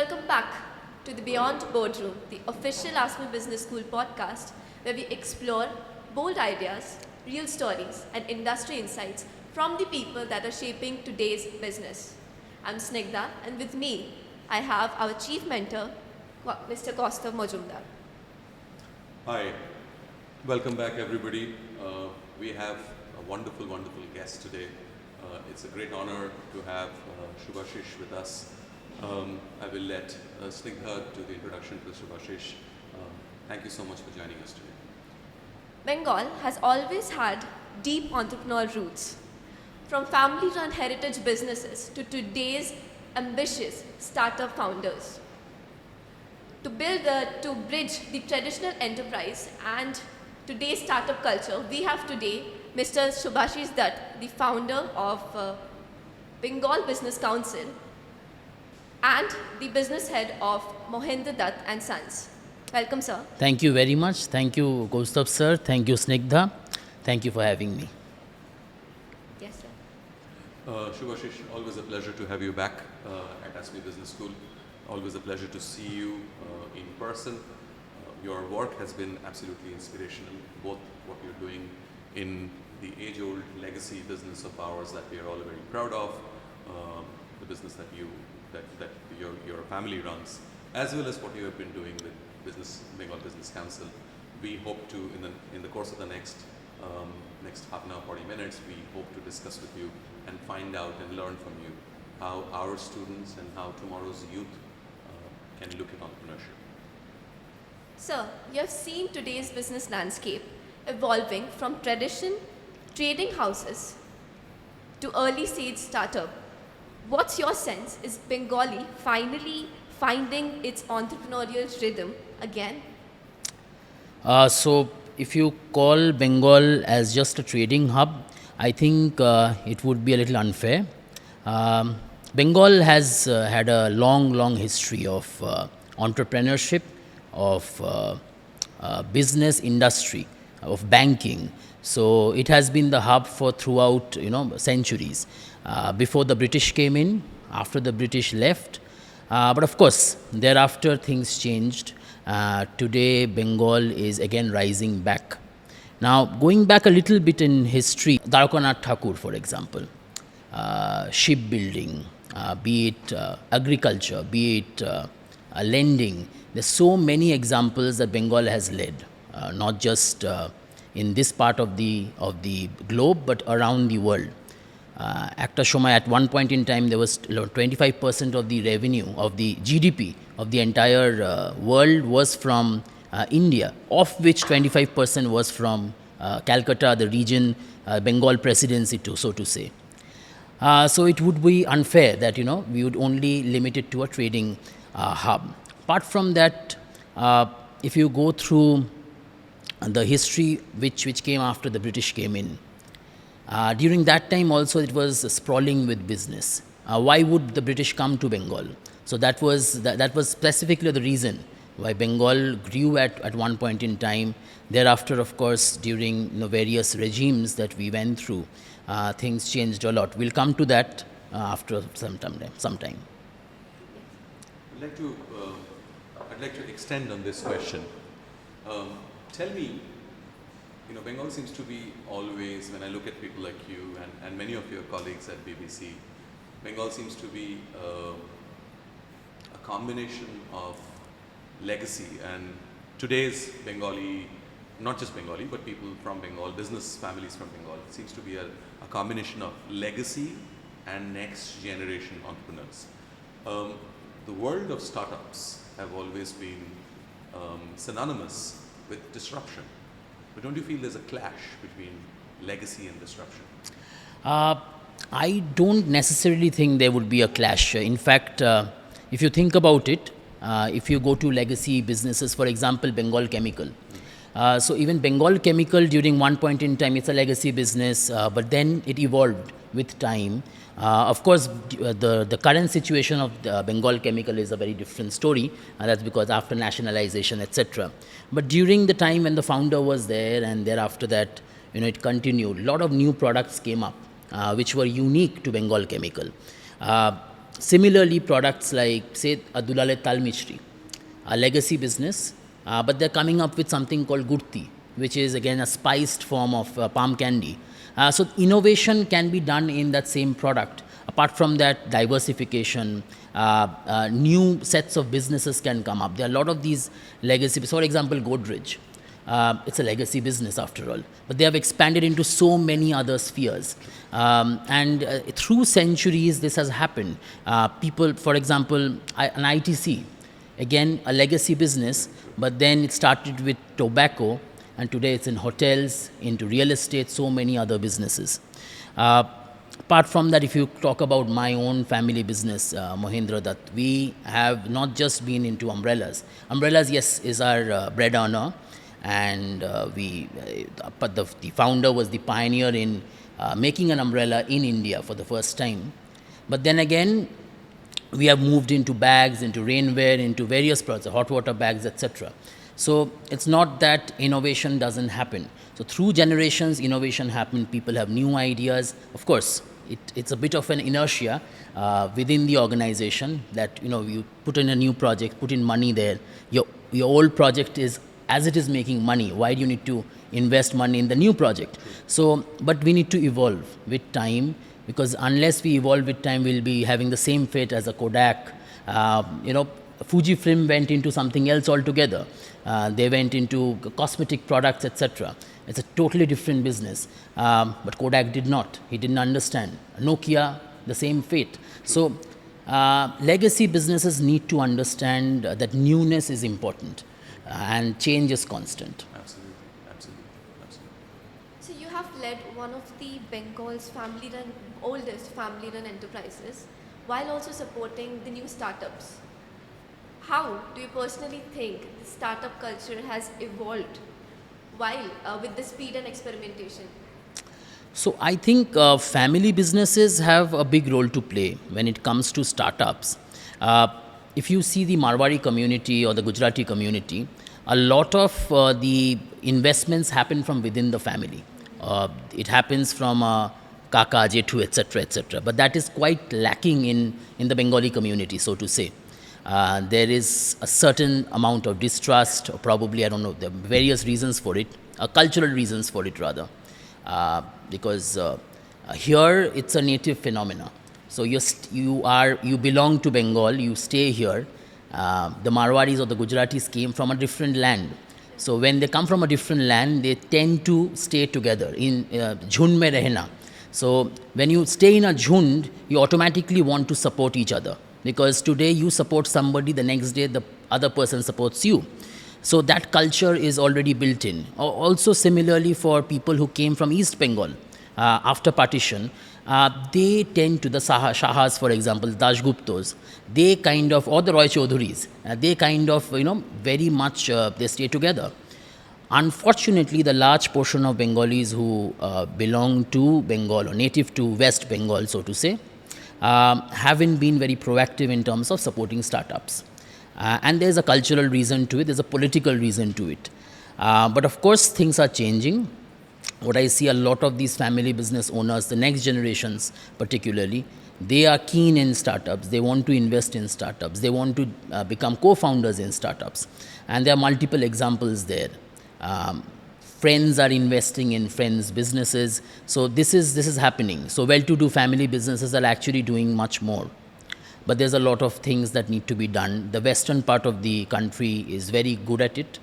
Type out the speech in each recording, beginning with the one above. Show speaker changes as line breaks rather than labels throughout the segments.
Welcome back to the Beyond Boardroom, the official ASMI Business School podcast, where we explore bold ideas, real stories, and industry insights from the people that are shaping today's business. I'm Snigdha, and with me, I have our chief mentor, Mr. Kaustav Majumdar.
Hi, welcome back everybody. We have a wonderful guest today. It's a great honor to have Subhashis with us. I will let Snigdha do the introduction to Subhashis. Thank you so much for joining us today.
Bengal has always had deep entrepreneurial roots. From family-run heritage businesses to today's ambitious startup founders. To bridge the traditional enterprise and today's startup culture, we have today Mr. Subhashis Dutt, the founder of Bengal Business Council and the business head of Mohendra Dutt Sons. Welcome, sir.
Thank you very much. Thank you, Kaustav sir. Thank you, Snigdha. Thank you for having me.
Yes, sir.
Subhashis, always a pleasure to have you back at ASMI Business School. Always a pleasure to see you in person. Your work has been absolutely inspirational, both what you're doing in the age-old legacy business of ours that we are all very proud of, the business that your family runs, as well as what you have been doing with Bengal Business Council. We hope to, in the course of the next half an hour, 40 minutes, we hope to discuss with you and find out and learn from you how our students and how tomorrow's youth can look at entrepreneurship.
Sir, you have seen today's business landscape evolving from trading houses to early stage startup. What's your sense? Is Bengali finally finding its entrepreneurial rhythm again?
So, if you call Bengal as just a trading hub, I think it would be a little unfair. Bengal has had a long history of entrepreneurship, of business industry, of banking. So it has been the hub for throughout centuries. Before the British came in, after the British left, but of course thereafter things changed. Today Bengal is again rising back. Now going back a little bit in history, Dwarkanath Thakur, for example, shipbuilding, be it agriculture, be it lending. There's so many examples that Bengal has led, not just in this part of the globe, but around the world. At one point in time, there was 25% of the revenue, of the GDP of the entire world was from India, of which 25% was from Calcutta, the region, Bengal presidency, so to say. So it would be unfair that we would only limit it to a trading hub. Apart from that, if you go through the history which came after the British came in, during that time also it was sprawling with business. Why would the British come to Bengal? So that was specifically the reason why Bengal grew at one point in time. Thereafter, of course, during various regimes that we went through, things changed a lot. We'll come to that after some time.
I'd like to extend on this question. Tell me, Bengal seems to be always, when I look at people like you and many of your colleagues at BBC, Bengal seems to be a combination of legacy and today's Bengali, not just Bengali, but people from Bengal, business families from Bengal. It seems to be a combination of legacy and next generation entrepreneurs. The world of startups have always been synonymous with disruption. But don't you feel there's a clash between legacy and disruption?
I don't necessarily think there would be a clash. In fact, if you think about it, if you go to legacy businesses, for example, Bengal Chemical. So even Bengal Chemical during one point in time, it's a legacy business, but then it evolved with time. Of course, the current situation of Bengal Chemical is a very different story, and that's because after nationalization, etc. But during the time when the founder was there, and thereafter that, it continued. A lot of new products came up, which were unique to Bengal Chemical. Similarly, products like, say, Adulale Tal Michri, a legacy business, but they're coming up with something called gurti, which is again a spiced form of palm candy. So innovation can be done in that same product. Apart from that, diversification, new sets of businesses can come up. There are a lot of these legacy, for example, Godrej. It's a legacy business after all, but they have expanded into so many other spheres. And through centuries, this has happened. People, for example, an ITC, again, a legacy business, but then it started with tobacco, and today it's in hotels, into real estate, so many other businesses. Apart from that, if you talk about my own family business, Mohendra Dutt, we have not just been into umbrellas. Umbrellas, yes, is our bread earner, and but the founder was the pioneer in making an umbrella in India for the first time. But then again, we have moved into bags, into rainwear, into various products, hot water bags, etc. So it's not that innovation doesn't happen. So through generations, innovation happens. People have new ideas. Of course, it's a bit of an inertia within the organization that, you know, you put in a new project, put in money there. Your old project is, as it is making money, why do you need to invest money in the new project? So, but we need to evolve with time, because unless we evolve with time, we'll be having the same fate as a Kodak. Fujifilm went into something else altogether. They went into cosmetic products, etc. It's a totally different business. But Kodak did not. He didn't understand. Nokia, the same fate. So legacy businesses need to understand that newness is important and change is constant.
Absolutely, absolutely, absolutely.
So you have led one of the Bengal's oldest family-run enterprises while also supporting the new startups. How do you personally think the startup culture has evolved while with the speed and experimentation?
So I think family businesses have a big role to play when it comes to startups. If you see the Marwari community or the Gujarati community, a lot of the investments happen from within the family. It happens from Kaka, Jethu, etc., etc. But that is quite lacking in the Bengali community, so to say. There is a certain amount of distrust, or probably, I don't know, there are various reasons for it, cultural reasons for it rather, because here it's a native phenomena. So you belong to Bengal, you stay here. The Marwaris or the Gujaratis came from a different land. So when they come from a different land, they tend to stay together in jhund mein rehna. So when you stay in a jhund, you automatically want to support each other, because today you support somebody, the next day the other person supports you. So that culture is already built in. Also similarly for people who came from East Bengal after partition, they tend to, the Shahas, for example, Dashguptos, they kind of, or the Roy Chaudhuris, they kind of, very much, they stay together. Unfortunately, the large portion of Bengalis who belong to Bengal or native to West Bengal, so to say, haven't been very proactive in terms of supporting startups. And there's a cultural reason to it, there's a political reason to it. But of course, things are changing. What I see, a lot of these family business owners, the next generations particularly, they are keen in startups. They want to invest in startups. They want to become co-founders in startups. And there are multiple examples there. Friends are investing in friends' businesses. So this is happening. So well-to-do family businesses are actually doing much more. But there's a lot of things that need to be done. The western part of the country is very good at it.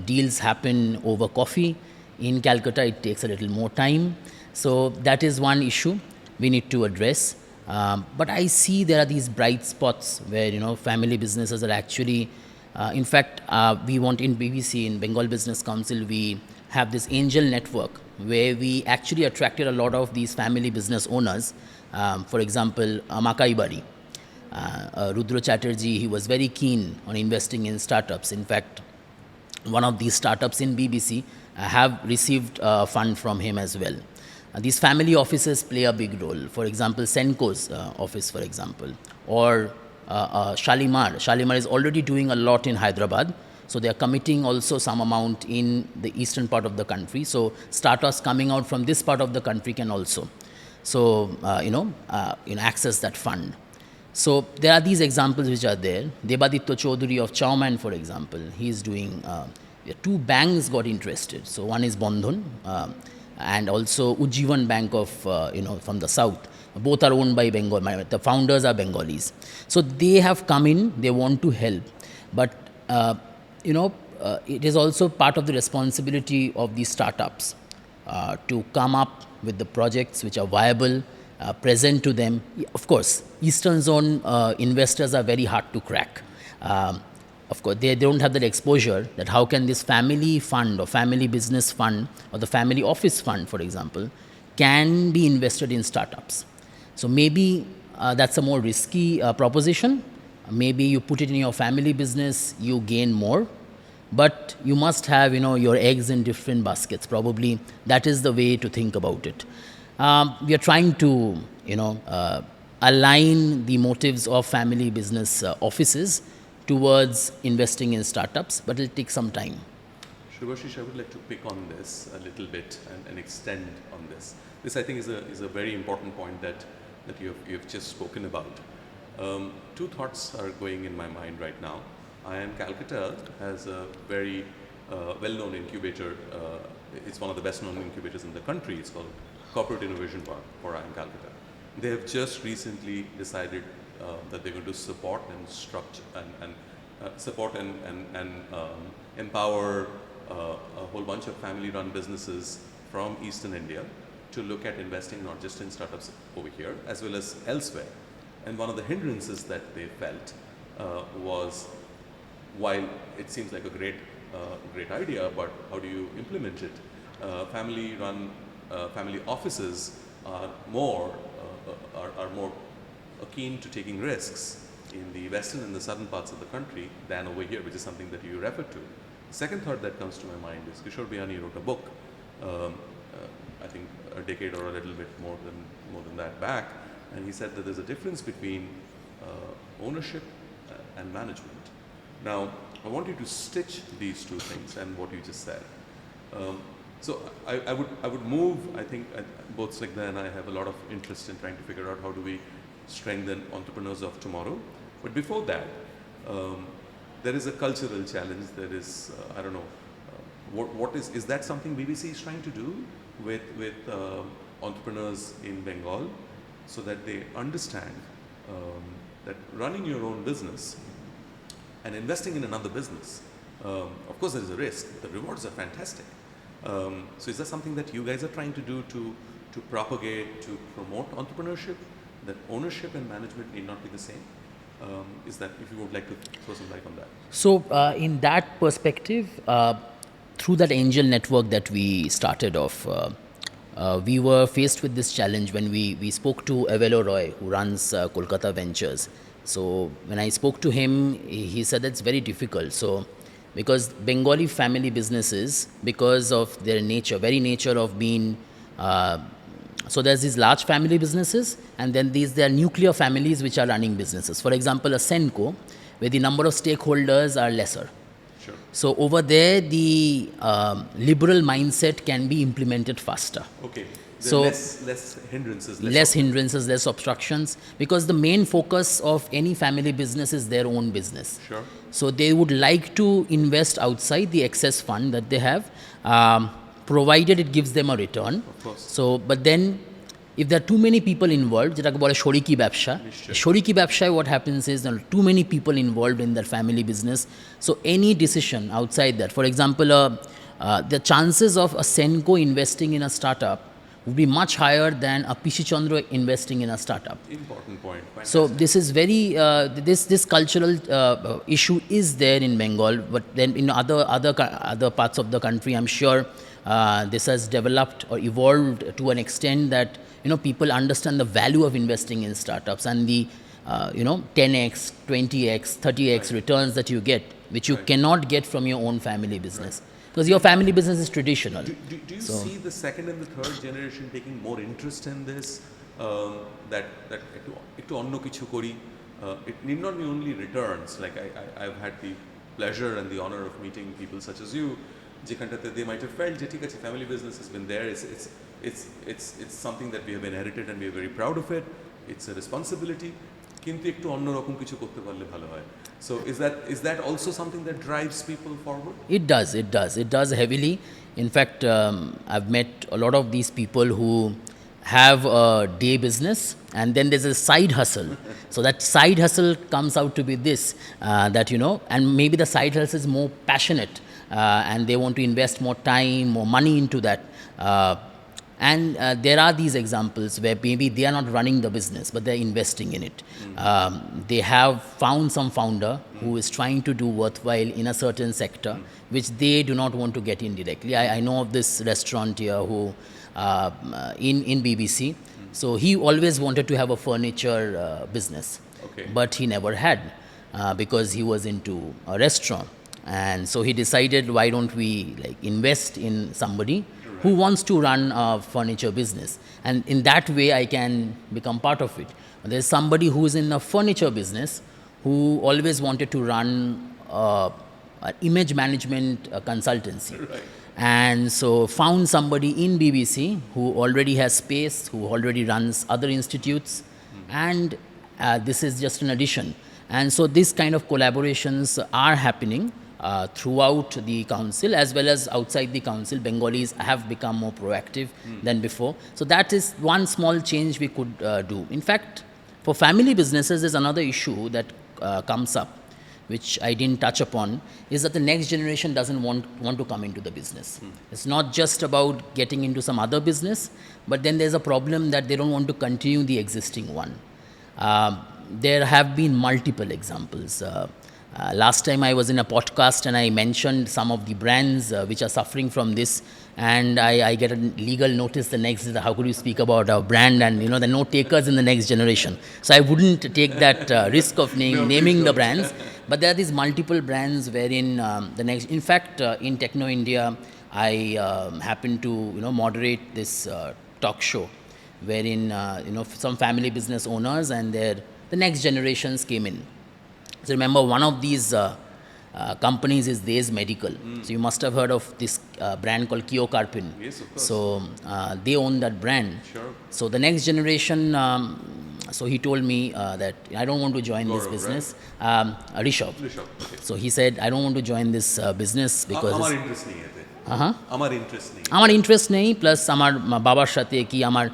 Deals happen over coffee. In Calcutta, it takes a little more time. So that is one issue we need to address. But I see there are these bright spots where, family businesses are actually, in fact, we want in BBC, in Bengal Business Council, we have this angel network where we actually attracted a lot of these family business owners. For example, Makai Bari. Rudra Chatterjee, he was very keen on investing in startups. In fact, one of these startups in BBC have received a fund from him as well. These family offices play a big role. For example, Senco's office, for example, or Shalimar. Shalimar is already doing a lot in Hyderabad. So they are committing also some amount in the eastern part of the country. So startups coming out from this part of the country can also. So, access that fund. So there are these examples which are there. Debaditya Chaudhary of Chowman, for example, he is doing, two banks got interested. So one is Bandhan and also Ujjivan Bank of, from the south. Both are owned by Bengal. The founders are Bengalis. So they have come in, they want to help. But, it is also part of the responsibility of these startups to come up with the projects which are viable, present to them. Of course, Eastern Zone investors are very hard to crack. Of course, they don't have that exposure that how can this family fund or family business fund or the family office fund, for example, can be invested in startups. So maybe that's a more risky proposition. Maybe you put it in your family business, you gain more. But you must have, your eggs in different baskets. Probably that is the way to think about it. We are trying to, align the motives of family business offices towards investing in startups, but it will take some time.
Subhashis, I would like to pick on this a little bit and extend on this. This, I think, is a very important point that you've just spoken about. Two thoughts are going in my mind right now. IIM Calcutta has a very well-known incubator. It's one of the best-known incubators in the country. It's called Corporate Innovation Park for IIM Calcutta. They have just recently decided that they're going to support and structure and support and empower a whole bunch of family-run businesses from Eastern India to look at investing not just in startups over here as well as elsewhere. And one of the hindrances that they felt was, while it seems like a great idea, but how do you implement it? Family-run family offices are more keen to taking risks in the western and the southern parts of the country than over here, which is something that you referred to. The second thought that comes to my mind is Kishore Biyani wrote a book, I think a decade or a little bit more than that back, and he said that there's a difference between ownership and management. Now, I want you to stitch these two things and what you just said. So I would move. I think both Snigdha and I have a lot of interest in trying to figure out how do we strengthen entrepreneurs of tomorrow. But before that, there is a cultural challenge. There is I don't know what is that something BBC is trying to do with entrepreneurs in Bengal, so that they understand that running your own business and investing in another business, of course there is a risk. The rewards are fantastic. So is that something that you guys are trying to do to propagate, to promote entrepreneurship, that ownership and management need not be the same? Is that, if you would like to throw some light on that?
So in that perspective, through that angel network that we started off, we were faced with this challenge when we spoke to Avelo Roy, who runs Kolkata Ventures. So when I spoke to him, he said that's very difficult. So because Bengali family businesses, because of their nature, very nature of being, so there's these large family businesses, and then there are nuclear families which are running businesses. For example, a Senco, where the number of stakeholders are lesser.
Sure.
So over there, the liberal mindset can be implemented faster.
Okay.
So
less hindrances.
Less hindrances, less obstructions, because the main focus of any family business is their own business.
Sure.
So they would like to invest outside the excess fund that they have, provided it gives them a return.
Of course.
So, but then if there are too many people involved, যেটাকে বলে শরিকি ব্যবসা, শরিকি ব্যবসায় what happens is there are too many people involved in that family business. So any decision outside that, for example, the chances of a Senco investing in a startup would be much higher than a Pishi Chandra investing in a startup.
Important point. Fantastic.
So this is very this cultural issue is there in Bengal, but then in other parts of the country, I'm sure this has developed or evolved to an extent that people understand the value of investing in startups and the 10x, 20x, 30x returns that you get, which you cannot get from your own family business. Because your family business is traditional.
Do you see the second and the third generation taking more interest in this? That ekটু অন্য কিছু করি. It need not be only returns. Like I've had the pleasure and the honor of meeting people such as you, যেখানটাতে they might have felt যে ঠিক আছে family business has been there. it's something that we have inherited and we are very proud of it. It's a responsibility. কিন্তু একটু অন্যরকম কিছু করতে পারলে ভালো হয়. So is that also something that drives people forward?
It does heavily. In fact, I've met a lot of these people who have a day business and then there's a side hustle. So that side hustle comes out to be this, that and maybe the side hustle is more passionate and they want to invest more time, more money into that. And there are these examples where maybe they are not running the business, but they're investing in it. They have found some founder who is trying to do worthwhile in a certain sector, which they do not want to get in directly. I know of this restaurateur who, in BBC, so he always wanted to have a furniture business,
Okay.
but he never had because he was into a restaurant. And so he decided, why don't we invest in somebody who wants to run a furniture business, and in that way I can become part of it. There's somebody who's in a furniture business who always wanted to run an image management consultancy.
Right.
And so found somebody in BBC who already has space, who already runs other institutes, and this is just an addition. And so these kind of collaborations are happening throughout the council as well as outside the council. Bengalis have become more proactive than before. So that is one small change we could do. In fact, for family businesses, there's another issue that comes up, which I didn't touch upon, is that the next generation doesn't want to come into the business. It's not just about getting into some other business, but then there's a problem that they don't want to continue the existing one. There have been multiple examples. Last time I was in a podcast and I mentioned some of the brands which are suffering from this, and I get a legal notice the next day, how could you speak about our brand, and there are no takers in the next generation. So I wouldn't take that risk of naming the brands, but there are these multiple brands wherein the next, in fact, in Techno India, I happen to moderate this talk show wherein some family business owners and the next generations came in. So remember, one of these companies is Days Medical. So you must have heard of this brand called Kio Karpin.
Yes, of course.
So they own that brand.
Sure.
So the next generation, so he told me that I don't want to join this
Gaurav,
business. Rishabh.
Okay.
So he said, I don't want to join this business because
আমার interest নেই এতে. আমার interest নেই.
আমার interest নেই, plus আমার বাবার সাথে কি আমার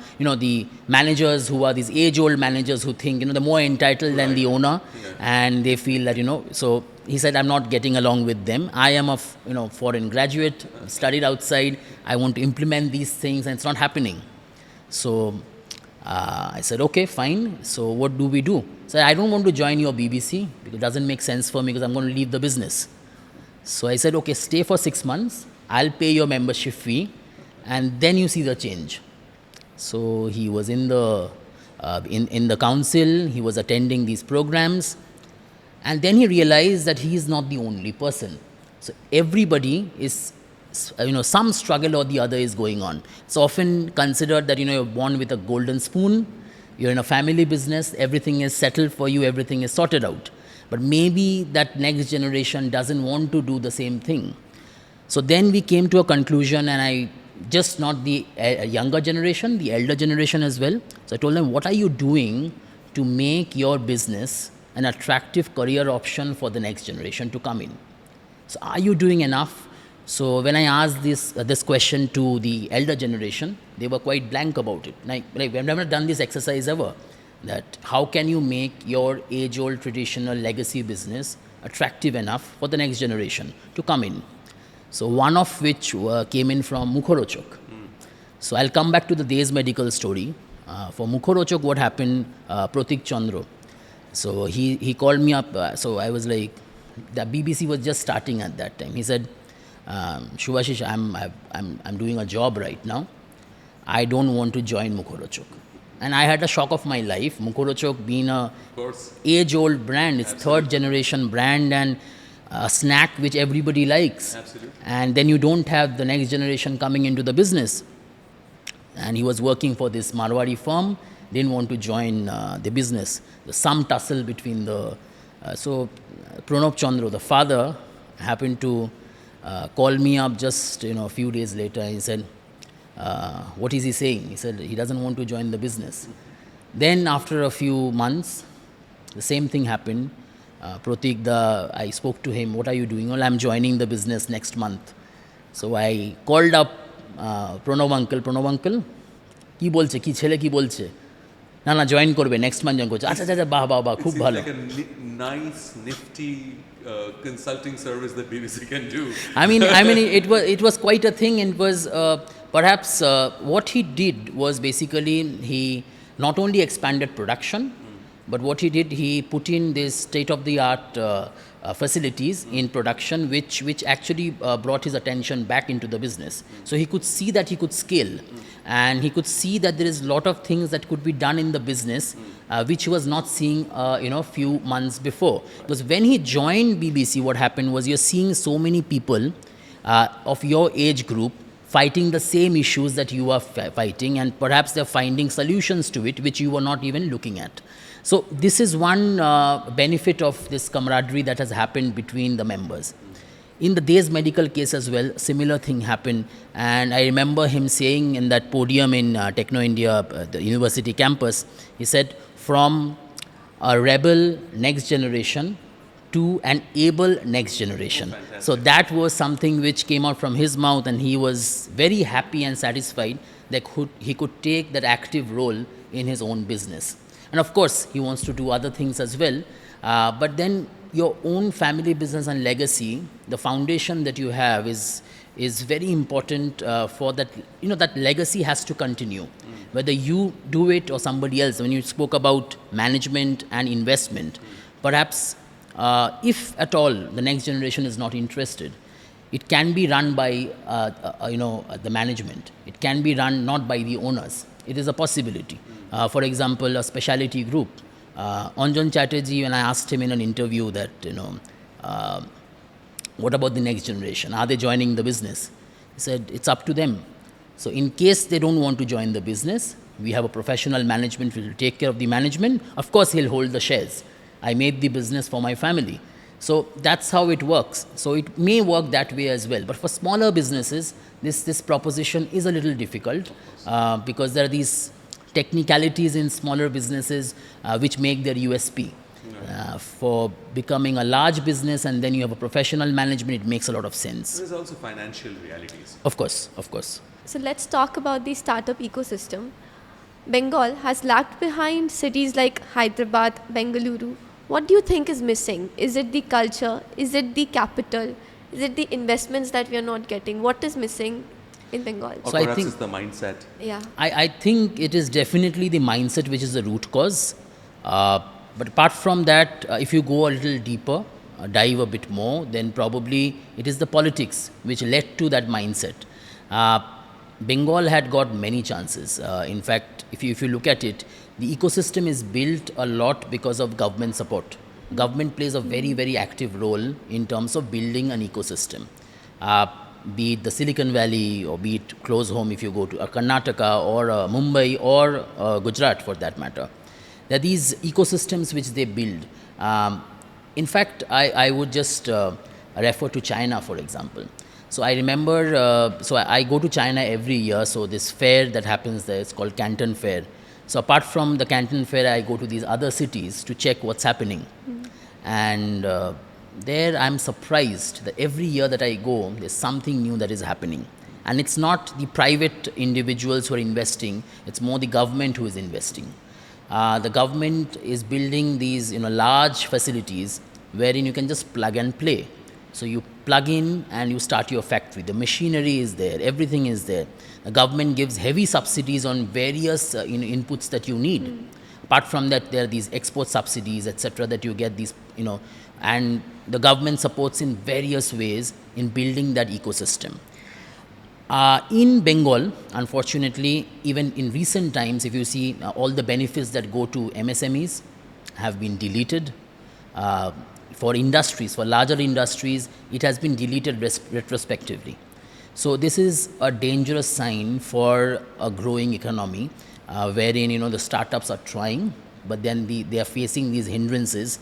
the managers who are these age old managers who think they're more entitled than the owner, and they feel that so he said, I'm not getting along with them. I am a foreign graduate, studied outside, I want to implement these things and it's not happening. So I said, okay, fine, so what do we do? So I don't want to join your BBC because it doesn't make sense for me because I'm going to leave the business. So I said, okay, stay for 6 months, I'll pay your membership fee and then you see the change. So he was in the council, he was attending these programs, and then he realized that he is not the only person. So everybody is, some struggle or the other is going on. It's often considered that you're born with a golden spoon, you're in a family business, everything is settled for you, everything is sorted out. But maybe that next generation doesn't want to do the same thing. So then we came to a conclusion, and just not the younger generation, the elder generation as well. So I told them, what are you doing to make your business an attractive career option for the next generation to come in? So are you doing enough? So when I asked this question to the elder generation, they were quite blank about it. Like we've never done this exercise ever. That how can you make your age-old traditional legacy business attractive enough for the next generation to come in? So one of which came in from Mukhorochok. So I'll come back to the Days Medical story. For Mukhorochok, what happened, Pratik Chandra. So he called me up. So I was like, the BBC was just starting at that time. He said, Subhashis, I'm doing a job right now. I don't want to join Mukhorochok. And I had a shock of my life. Mukhorochok being a age-old brand, it's third generation brand and a snack which everybody likes.
Absolutely.
And then you don't have the next generation coming into the business. And he was working for this Marwari firm, didn't want to join the business. There's some tussle between so Pranab Chandra, the father, happened to call me up just a few days later. He said, what is he saying? He said he doesn't want to join the business. Then after a few months, the same thing happened. Pratik, I spoke to him, what are you doing? Well, I'm joining the business next month. So I called up Pranav uncle, কি বলছে কি ছেলে কি বলছে না না join করবে next month join করছে আচ্ছা আচ্ছা বাহ বাহ বাহ
It
খুব
seems
ভালো
like a nice, nifty consulting service that BBC can do.
I mean it was quite a thing, and it was perhaps what he did was basically he not only expanded production, but what he did, he put in this state of the art facilities in production, which actually brought his attention back into the business. So he could see that he could scale, and he could see that there is a lot of things that could be done in the business, which he was not seeing, few months before. Because when he joined BBC, what happened was you're seeing so many people of your age group fighting the same issues that you are fighting, and perhaps they're finding solutions to it which you were not even looking at. So this is one benefit of this camaraderie that has happened between the members. In the Day's medical case as well, similar thing happened, and I remember him saying in that podium in Techno India, the university campus, he said, from a rebel next generation to an able next generation. So that was something which came out from his mouth, and he was very happy and satisfied that he could take that active role in his own business. And of course, he wants to do other things as well. But then your own family business and legacy, the foundation that you have is very important for that. That legacy has to continue. Whether you do it or somebody else. When you spoke about management and investment, perhaps if at all the next generation is not interested, it can be run by the management. It can be run not by the owners. It is a possibility. For example, a specialty group. Anjan Chatterjee, when I asked him in an interview that, what about the next generation? Are they joining the business? He said, it's up to them. So in case they don't want to join the business, we have a professional management who will take care of the management. Of course, he'll hold the shares. I made the business for my family. So that's how it works. So it may work that way as well. But for smaller businesses, this proposition is a little difficult because there are these technicalities in smaller businesses which make their USP. For becoming a large business and then you have a professional management, it makes a lot of sense.
There's also financial realities.
Of course.
So let's talk about the startup ecosystem. Bengal has lagged behind cities like Hyderabad, Bengaluru. What do you think is missing? Is it the culture? Is it the capital? Is it the investments that we are not getting? What is missing in Bengal?
Or
So I
perhaps
think-
it's the mindset.
Yeah.
I think it is definitely the mindset which is the root cause. But apart from that, if you go a little deeper, dive a bit more, then probably it is the politics which led to that mindset. Bengal had got many chances. In fact, if you look at it, the ecosystem is built a lot because of government support. Government plays a very, very active role in terms of building an ecosystem. Be it the Silicon Valley, or be it close home if you go to Karnataka or Mumbai or Gujarat for that matter. There are these ecosystems which they build. In fact, I would just refer to China, for example. So I remember, I go to China every year, so this fair that happens there, it's called Canton Fair. So apart from the Canton Fair, I go to these other cities to check what's happening. And there I'm surprised that every year that I go, there's something new that is happening. And it's not the private individuals who are investing, it's more the government who is investing. The government is building these large facilities wherein you can just plug and play. So you plug in and you start your factory. The machinery is there, everything is there. The government gives heavy subsidies on various inputs that you need. Apart from that, there are these export subsidies, etc., that you get these, and the government supports in various ways in building that ecosystem. In Bengal, unfortunately, even in recent times, if you see all the benefits that go to MSMEs have been deleted. For industries, for larger industries, it has been deleted retrospectively. So this is a dangerous sign for a growing economy, wherein the startups are trying, but then they are facing these hindrances.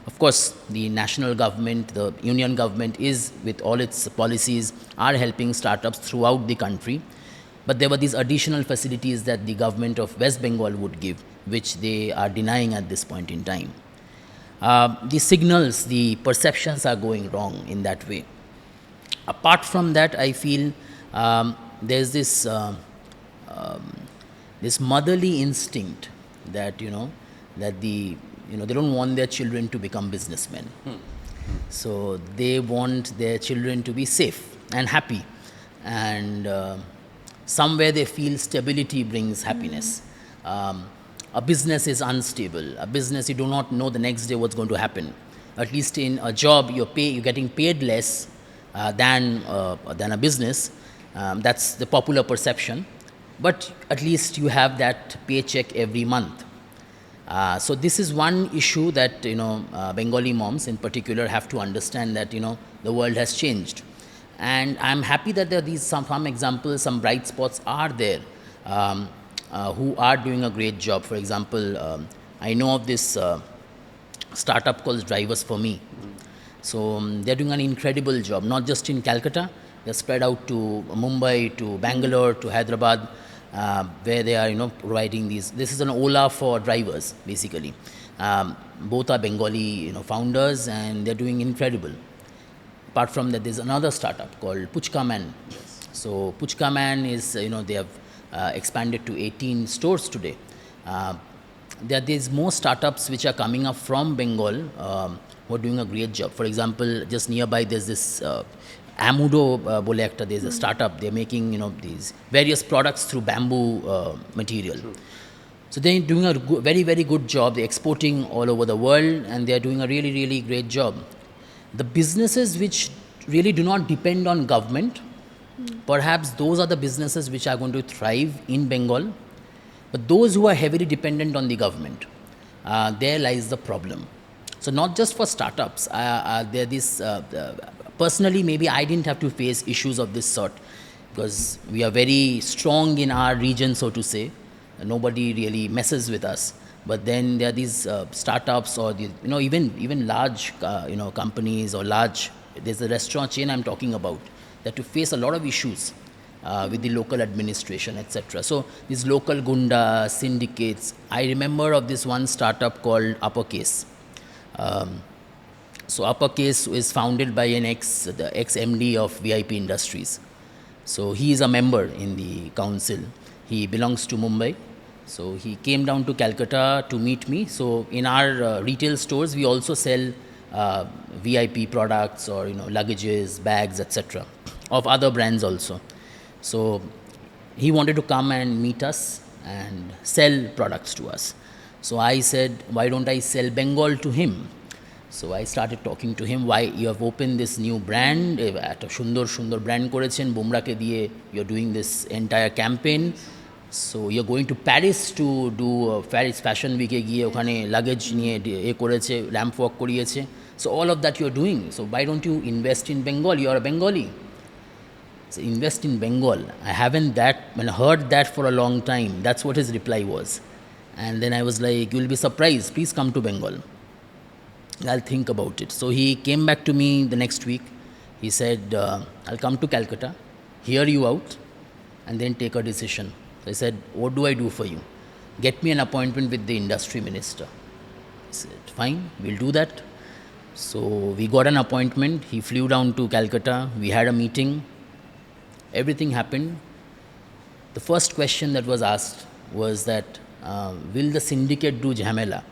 Of course, the national government, the union government is, with all its policies, are helping startups throughout the country. But there were these additional facilities that the government of West Bengal would give, which they are denying at this point in time. The signals, the perceptions are going wrong in that way. Apart from that, I feel there's this motherly instinct that that they don't want their children to become businessmen. So they want their children to be safe and happy, and somewhere they feel stability brings happiness. A business is unstable. A business, you do not know the next day what's going to happen. At least in a job, you're getting paid less than a business. That's the popular perception. But at least you have that paycheck every month. So this is one issue that Bengali moms in particular have to understand, that the world has changed, and I'm happy that there are these some examples, some bright spots are there, who are doing a great job. For example, I know of this startup called Drivers for Me. So they're doing an incredible job, not just in Calcutta. They're spread out to Mumbai, to Bangalore, to Hyderabad, where they are providing these. This is an Ola for drivers, basically. Both are Bengali founders, and they're doing incredible. Apart from that, there's another startup called Puchka Man. So Puchka Man is they have expanded to 18 stores today. There's more startups which are coming up from Bengal who are doing a great job. For example, just nearby there's this Amudo bole ekta, there's a startup. They're making these various products through bamboo material. True. So they're doing a very, very good job. They're exporting all over the world, and they're doing a really, really great job. The businesses which really do not depend on government, perhaps those are the businesses which are going to thrive in Bengal. But those who are heavily dependent on the government, there lies the problem. So not just for startups, personally, maybe I didn't have to face issues of this sort, because we are very strong in our region, so to say. Nobody really messes with us. But then there are these startups, or even large companies, or large. There's a restaurant chain I'm talking about that to face a lot of issues with the local administration, etc. So these local gunda syndicates. I remember of this one startup called Uppercase. So Uppercase is founded by the ex-MD of VIP Industries. So he is a member in the council. He belongs to Mumbai. So he came down to Calcutta to meet me. So in our retail stores, we also sell VIP products, or luggages, bags, etc. of other brands also. So he wanted to come and meet us and sell products to us. So I said, why don't I sell Bengal to him? So I started talking to him, why you have opened this new brand, at a Shundar brand korechen, Bumra ke diye, you're doing this entire campaign. So you're going to Paris to do Paris Fashion Week e giye okhane luggage niye e koreche, ramp walk koriyeche. So all of that you're doing. So why don't you invest in Bengal? You're a Bengali. So invest in Bengal. I haven't heard that for a long time. That's what his reply was. And then I was like, you'll be surprised. Please come to Bengal. I'll think about it. So he came back to me the next week. He said, I'll come to Calcutta, hear you out, and then take a decision. So I said, what do I do for you? Get me an appointment with the industry minister. I said, fine, we'll do that. So we got an appointment. He flew down to Calcutta. We had a meeting. Everything happened. The first question that was asked was that, will the syndicate do jhamela?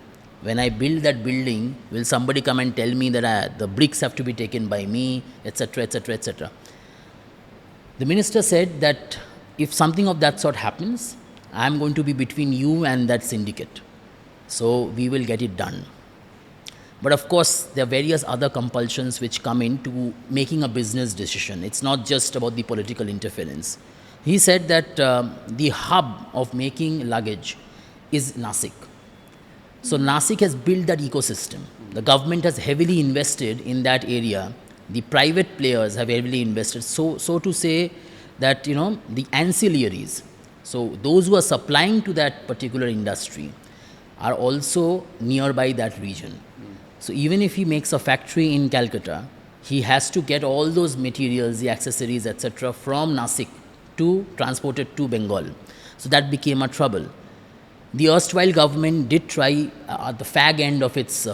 When I build that building, will somebody come and tell me that the bricks have to be taken by me, etc., etc., etc.? The minister said that if something of that sort happens, I am going to be between you and that syndicate. So we will get it done. But of course, there are various other compulsions which come into making a business decision. It's not just about the political interference. He said that the hub of making luggage is Nasik. So Nasik has built that ecosystem. The government has heavily invested in that area. The private players have heavily invested. So to say that, the ancillaries, so those who are supplying to that particular industry are also nearby that region. So even if he makes a factory in Calcutta, he has to get all those materials, the accessories, etc. from Nasik to transport it to Bengal. So that became a trouble. The erstwhile government did try at the fag end of its,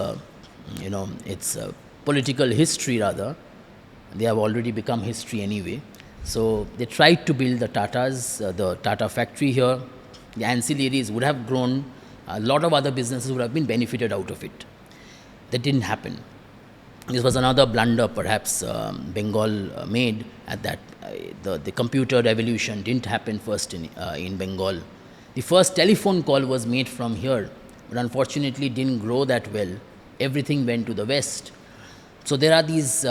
its political history rather. They have already become history anyway. So they tried to build the Tatas, the Tata factory here. The ancillaries would have grown. A lot of other businesses would have been benefited out of it. That didn't happen. This was another blunder perhaps Bengal made at that. The computer revolution didn't happen first in Bengal. The first telephone call was made from here, but unfortunately didn't grow that well. Everything went to the west. So there are these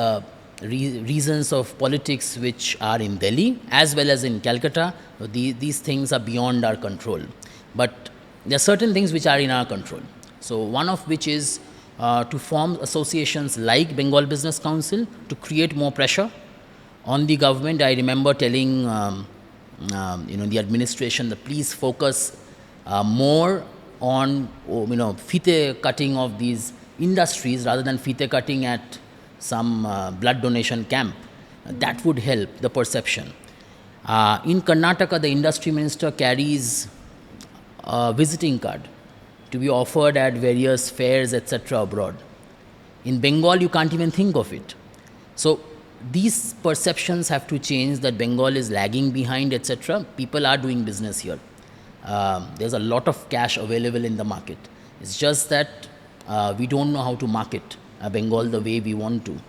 reasons of politics which are in Delhi as well as in Calcutta. These things are beyond our control. But there are certain things which are in our control. So one of which is to form associations like Bengal Business Council to create more pressure on the government. I remember telling the administration that please focus more on fite cutting of these industries rather than fite cutting at some blood donation camp. That would help the perception. In Karnataka, the industry minister carries a visiting card to be offered at various fairs, etc. abroad. In Bengal, you can't even think of it. So these perceptions have to change that Bengal is lagging behind, etc. People are doing business here. There's a lot of cash available in the market. It's just that we don't know how to market Bengal the way we want to.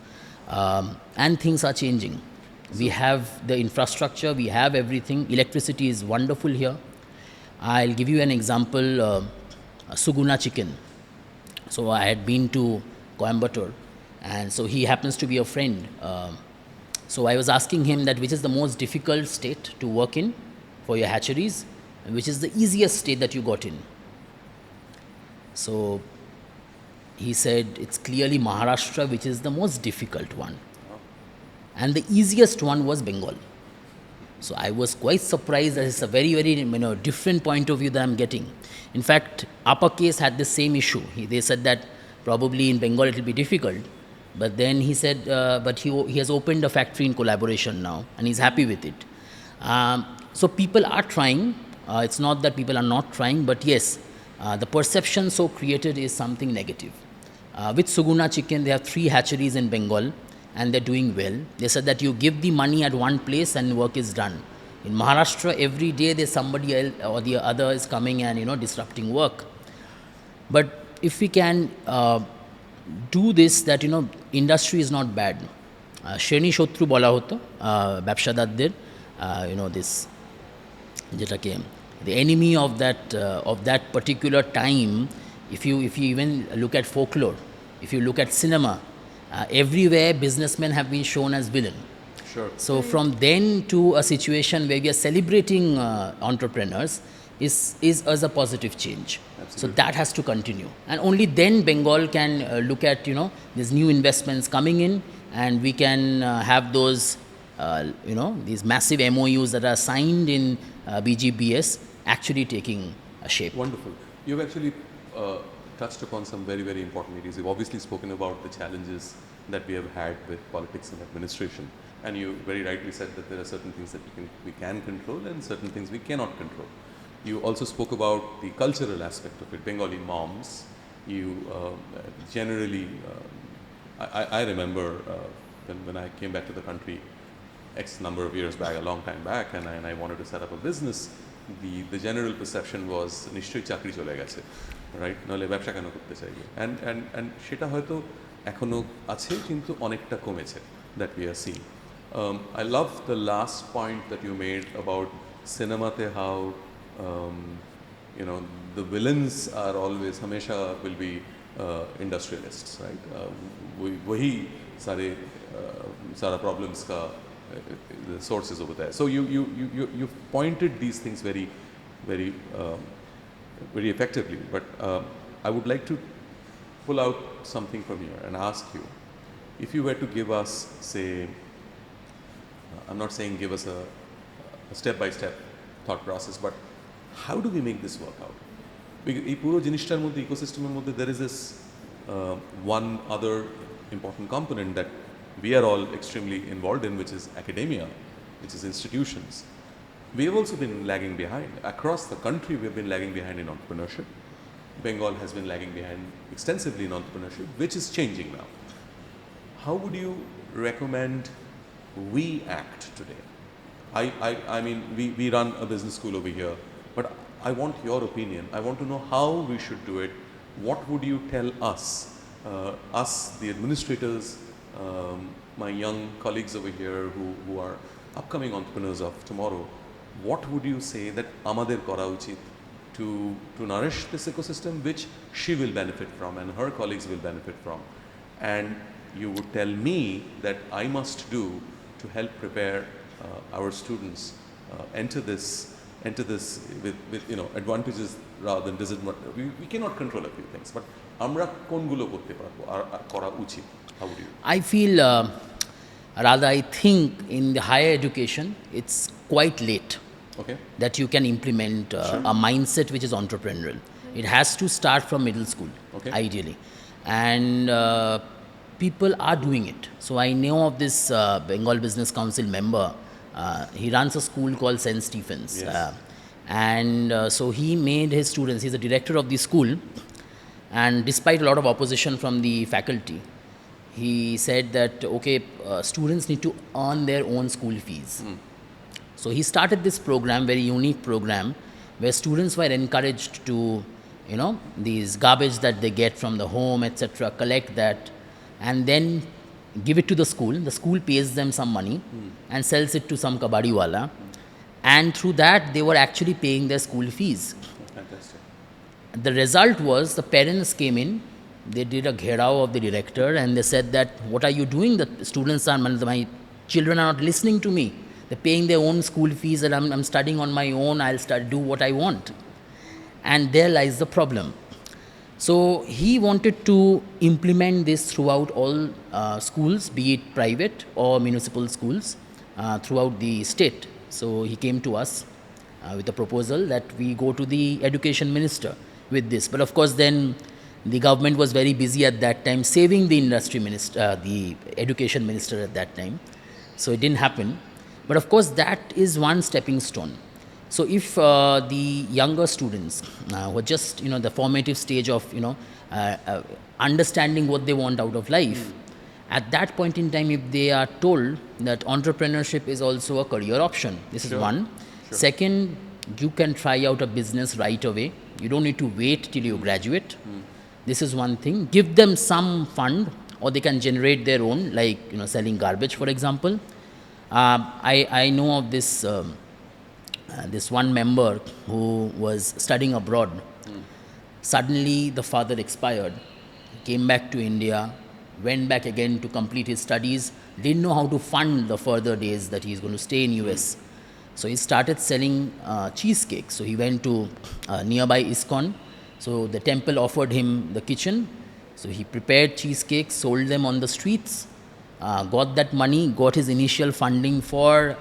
And things are changing. We have the infrastructure, we have everything. Electricity is wonderful here. I'll give you an example. Suguna chicken. So I had been to Coimbatore, and so he happens to be a friend. So I was asking him that which is the most difficult state to work in for your hatcheries, and which is the easiest state that you got in. So he said it's clearly Maharashtra, which is the most difficult one, and the easiest one was Bengal. So I was quite surprised that it's a very, very different point of view that I'm getting. In fact, Uppercase had the same issue. They said that probably in Bengal it will be difficult. But then he said, but he has opened a factory in collaboration now, and he's happy with it. So people are trying. It's not that people are not trying, but yes, the perception so created is something negative. With Suguna chicken, they have 3 hatcheries in Bengal, and they're doing well. They said that you give the money at one place and work is done. In Maharashtra, every day there's somebody else or the other is coming and disrupting work. But if we can do this, that industry is not bad. Shreni Shotru bola hoto, ব্যবসাদারদের, this যেটাকে the enemy of that particular time. If you even look at folklore, if you look at cinema, everywhere businessmen have been shown as villain.
Sure.
So from then to a situation where we are celebrating entrepreneurs is as a positive change.
Absolutely.
So that has to continue, and only then Bengal can look at these new investments coming in, and we can have those these massive MOUs that are signed in BGBS actually taking a shape.
Wonderful. You've actually touched upon some very, very important areas. You've obviously spoken about the challenges that we have had with politics and administration, and you very rightly said that there are certain things that we can control and certain things we cannot control. You also spoke about the cultural aspect of it. Bengali moms, you generally, I remember when I came back to the country X number of years back, a long time back, and I wanted to set up a business, the general perception was নিশ্চয়ই চাকরি চলে গেছে, right? নলে ব্যবসা কেন করতে চাইবে, and সেটা হয়তো এখনো আছে কিন্তু অনেকটা কমেছে, that we are seeing. I love the last point that you made about cinemate, how the villains are always hamesha will be industrialists, right? वही सारा problems का the sources over there. So you've pointed these things very, very, very effectively. But I would like to pull out something from here and ask you, if you were to give us, say, I'm not saying give us a step-by-step thought process, but how do we make this work out? Because এই পুরো জিনিসটার মধ্যে, ইকোসিস্টেমের মধ্যে, there is this one other important component that we are all extremely involved in, which is academia, which is institutions. We have also been lagging behind. Across the country, we have been lagging behind in entrepreneurship. Bengal has been lagging behind extensively in entrepreneurship, which is changing now. How would you recommend we act today? I mean, we run a business school over here, but I want your opinion. I want to know how we should do it. What would you tell us, the administrators, my young colleagues over here who are upcoming entrepreneurs of tomorrow? What would you say that amader kora uchit to nourish this ecosystem which she will benefit from and her colleagues will benefit from? And you would tell me that I must do to help prepare our students enter this with advantages rather than disadvantages. We cannot control a few things, but আমরা কোনগুলো করতে পারবো আর করা উচিত? How would you?
I feel, rather I think in the higher education, it's quite late
Okay.
that you can implement a mindset which is entrepreneurial. It has to start from middle school,
Okay.
ideally. And people are doing it. So I know of this Bengal Business Council member. He runs a school called St. Stephen's.
Yes.
So he made his students, he's the director of the school, and despite a lot of opposition from the faculty, he said that, okay, students need to earn their own school fees. So he started this program, very unique program, where students were encouraged to, these garbage that they get from the home, etc., collect that, and then give it to the school. The school pays them some money and sells it to some kabadiwala. And through that, they were actually paying their school fees.
Fantastic.
The result was the parents came in, they did a gherao of the director and they said that, what are you doing? The students are, my children are not listening to me. They're paying their own school fees and I'm studying on my own, I'll do what I want. And there lies the problem. So he wanted to implement this throughout all schools, be it private or municipal schools throughout the state. So he came to us with a proposal that we go to the education minister with this. But of course then the government was very busy at that time saving the industry minister, the education minister at that time. So it didn't happen. But of course that is one stepping stone. So if the younger students who are just, the formative stage of, understanding what they want out of life, at that point in time, if they are told that entrepreneurship is also a career option, this is one.
Sure.
Second, you can try out a business right away. You don't need to wait till you graduate. This is one thing. Give them some fund or they can generate their own, like, selling garbage, for example. I know of this this one member who was studying abroad. Suddenly the father expired, came back to India, went back again to complete his studies, didn't know how to fund the further days that he's going to stay in US. So he started selling cheesecake. So he went to nearby ISKCON. So the temple offered him the kitchen. So he prepared cheesecakes, sold them on the streets. Got that money, got his initial funding for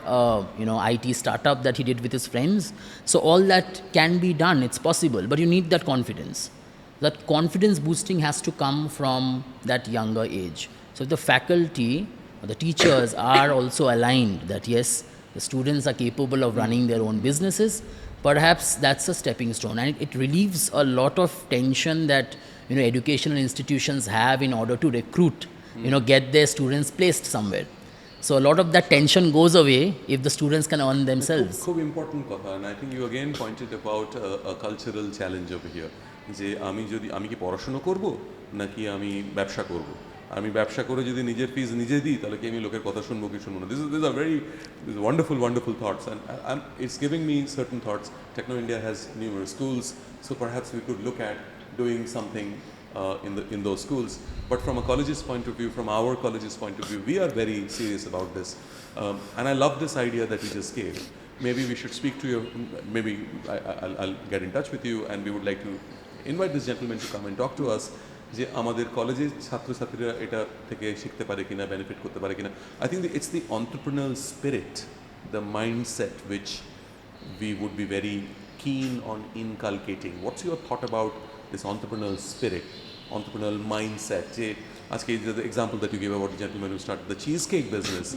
IT startup that he did with his friends. So all that can be done, it's possible, but you need that confidence. That confidence boosting has to come from that younger age. So if the faculty or the teachers are also aligned that yes, the students are capable of running their own businesses, perhaps that's a stepping stone, and it relieves a lot of tension that educational institutions have in order to recruit, get their students placed somewhere. So a lot of that tension goes away if the students can earn themselves.
খুব important কথা, and I think you again pointed about a cultural challenge over here. যে আমি কি পড়াশোনা করব নাকি আমি ব্যবসা করব? আমি ব্যবসা করে যদি নিজের ফিজ নিজে দিই তাহলে কি আমি লোকের কথা শুনবো কি শুনবো না? These are very wonderful thoughts, and it's giving me certain thoughts. Techno India has numerous schools, so perhaps we could look at doing something in those schools. But from a college's point of view, from our college's point of view, we are very serious about this. And I love this idea that you just gave. Maybe we should speak to you, maybe I'll get in touch with you, and we would like to invite this gentleman to come and talk to us. যে আমাদের কলেজে ছাত্রছাত্রীরা এটা থেকে শিখতে পারে কিনা, benefit করতে পারে কিনা. I think it's the entrepreneurial spirit, the mindset which we would be very keen on inculcating. What's your thought about this entrepreneurial spirit, entrepreneurial mindset? যে আজকে the example that you gave about the gentleman who started the cheesecake business,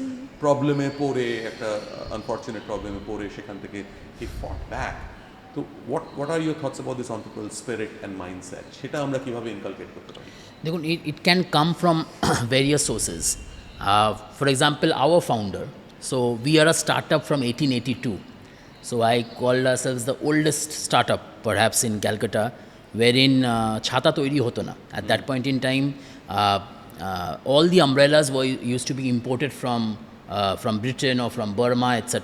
প্রবলেমে পড়ে একটা unfortunate প্রবলেমে পড়ে সেখান থেকে he fought back. তো what are your thoughts about this entrepreneurial spirit and mindset? সেটা আমরা কিভাবে inculcate করতে পারি?
দেখুন, it can come from various sources. For example, our founder, so we are a startup from 1882. So I called ourselves the oldest startup perhaps in Calcutta, wherein chhata toiri hoto na. At that point in time, all the umbrellas used to be imported from Britain or from Burma, etc.,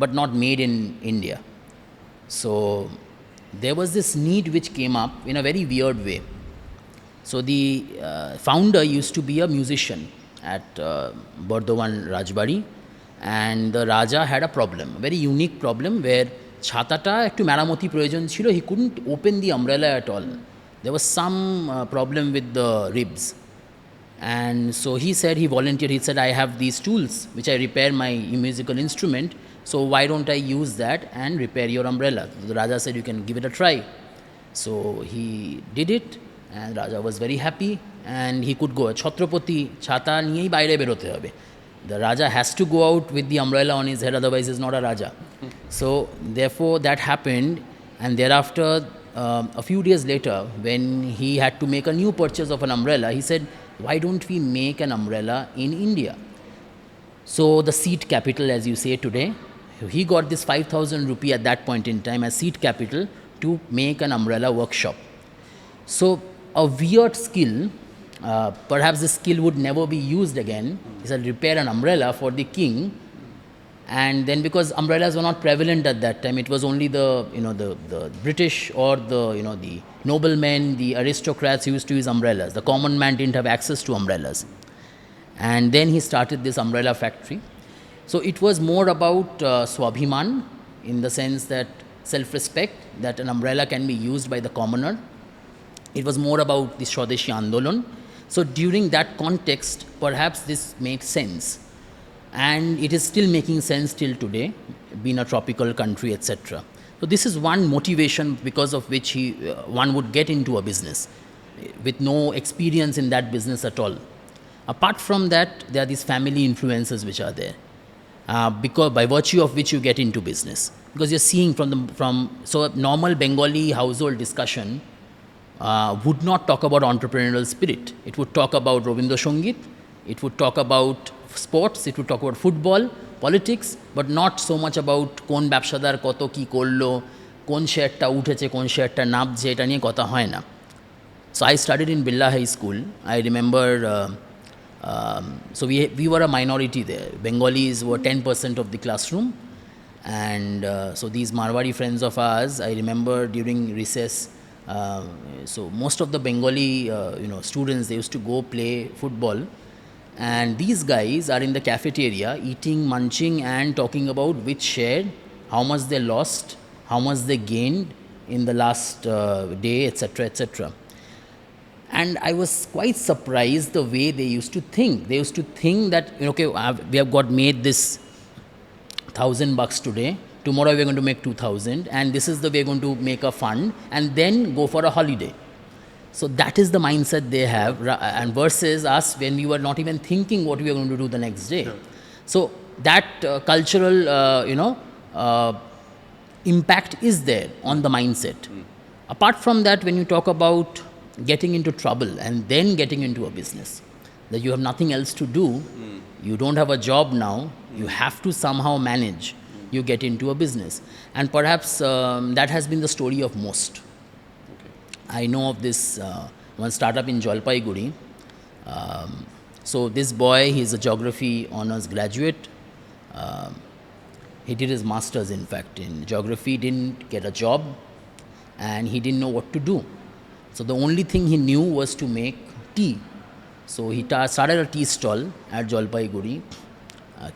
but not made in India. So there was this need which came up in a very weird way. So the founder used to be a musician at Bardhaman Rajbari, and the Raja had a problem, a very unique problem, where chhatata ekটু মেরামতি প্রয়োজন ছিল. He couldn't open the umbrella at all. There was some problem with the ribs, and so he volunteered. He said, I have these tools which I repair my musical instrument, so why don't I use that and repair your umbrella? The Raja said, you can give it a try. So he did it, and Raja was very happy, and he could go. Chhatrapati chhata niyei বাইরে বেরোতে হবে. The Raja has to go out with the umbrella on his head, otherwise he's not a Raja. So therefore that happened, and thereafter a few days later, when he had to make a new purchase of an umbrella, he said, why don't we make an umbrella in India? So the seed capital, as you say today, he got this 5,000 rupee at that point in time as seed capital to make an umbrella workshop. So a weird skill, perhaps this skill would never be used again. He said, repair an umbrella for the king. And then because umbrellas were not prevalent at that time, it was only the British or the noblemen, the aristocrats who used to use umbrellas. The common man didn't have access to umbrellas. And then he started this umbrella factory. So it was more about swabhiman, in the sense that self-respect, that an umbrella can be used by the commoner. It was more about the Swadeshi Andolan. So during that context, perhaps this made sense. And it is still making sense till today, being a tropical country, etc. So this is one motivation because of which one would get into a business with no experience in that business at all. Apart from that, there are these family influences which are there, because by virtue of which you get into business. Because you're seeing so a normal Bengali household discussion would not talk about entrepreneurial spirit. It would talk about Robindra Songit, it would talk about sports, it would talk about football, politics, but not so much about কোন ব্যবসাদার কত কি করলো, কোন শেয়ারটা উঠেছে, কোন শেয়ারটা নামছে, এটা নিয়ে কথা হয় না. So I studied in Birla High School. I remember, so we were a minority there. Bengalis were 10% of the classroom, and so these Marwari friends of ours, I remember during recess, so most of the Bengali students, they used to go play football, and these guys are in the cafeteria eating, munching, and talking about which share, how much they lost, how much they gained in the last day, etc., etc. And I was quite surprised the way they used to think. They used to think that, okay, we have got made this $1,000 today, tomorrow we are going to make 2,000, and this is the way we are going to make a fund and then go for a holiday. So that is the mindset they have, and versus us when we were not even thinking what we are going to do the next day. Sure. So that cultural impact is there on the mindset. Apart from that, when you talk about getting into trouble and then getting into a business, that you have nothing else to do, you don't have a job now, you have to somehow manage, you get into a business. And perhaps that has been the story of most. I know of this one startup in Jalpaiguri. So this boy, he's a geography honors graduate. He did his master's, in fact, in geography, didn't get a job, and he didn't know what to do. So the only thing he knew was to make tea. So he started a tea stall at Jalpaiguri,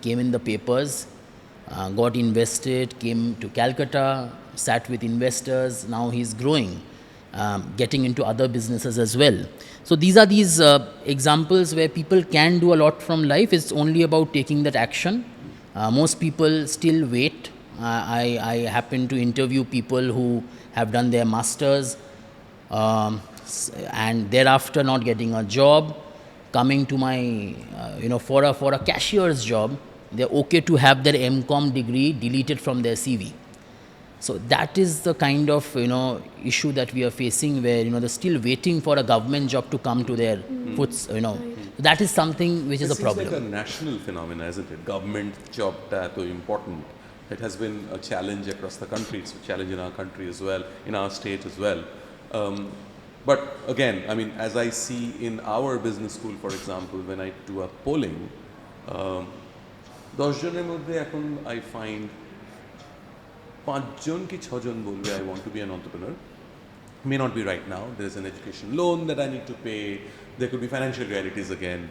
came in the papers, got invested, came to Calcutta, sat with investors. Now he's growing. Getting into other businesses as well. So these are examples where people can do a lot from life. It's only about taking that action. Most people still wait. I happen to interview people who have done their masters. and thereafter not getting a job, coming to my, for a cashier's job, they're okay to have their MCom degree deleted from their CV. So that is the kind of issue that we are facing, where they're still waiting for a government job to come to their foots. That is something which is a problem.
It's like a national phenomenon, isn't it? Government job that is important. It has been a challenge across the country. It's a challenge in our country as well, in our state as well. But again, I mean, as I see in our business school, for example, when I do a polling, 10 জনের মধ্যে এখন I find 5 জন কি 6 জন বলবে I want to be an entrepreneur. May not be right now. There's an education loan that I need to pay. There could be financial realities again.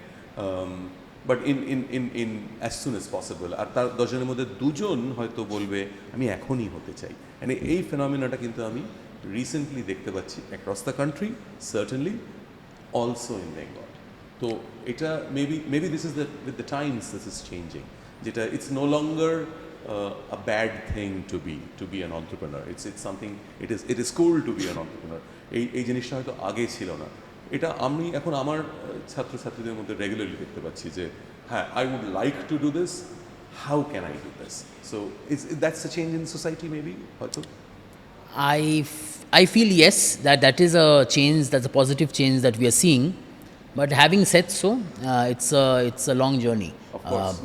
But in as soon as possible. আর তার 10 জনের মধ্যে 2 জন হয়তো বলবে আমি এখনই হতে চাই। মানে এই ফেনোমেনাটা কিন্তু আমি রিসেন্টলি দেখতে পাচ্ছি across the country, certainly also in Bengal. তো এটা maybe this is with the times this is changing. যেটা it's no longer a bad thing to be an entrepreneur. It's something, it is cool to be an entrepreneur. এই জিনিসটা হয়তো আগে ছিল না। এটা আমি এখন আমার ছাত্রছাত্রীদের মধ্যে রেগুলারলি দেখতে পাচ্ছি যে হ্যাঁ I would like to do this, how can I do this? So that's a change in society maybe হয়তো।
I feel yes, that is a change, that's a positive change that we are seeing. But having said so, it's a long journey.
Of course.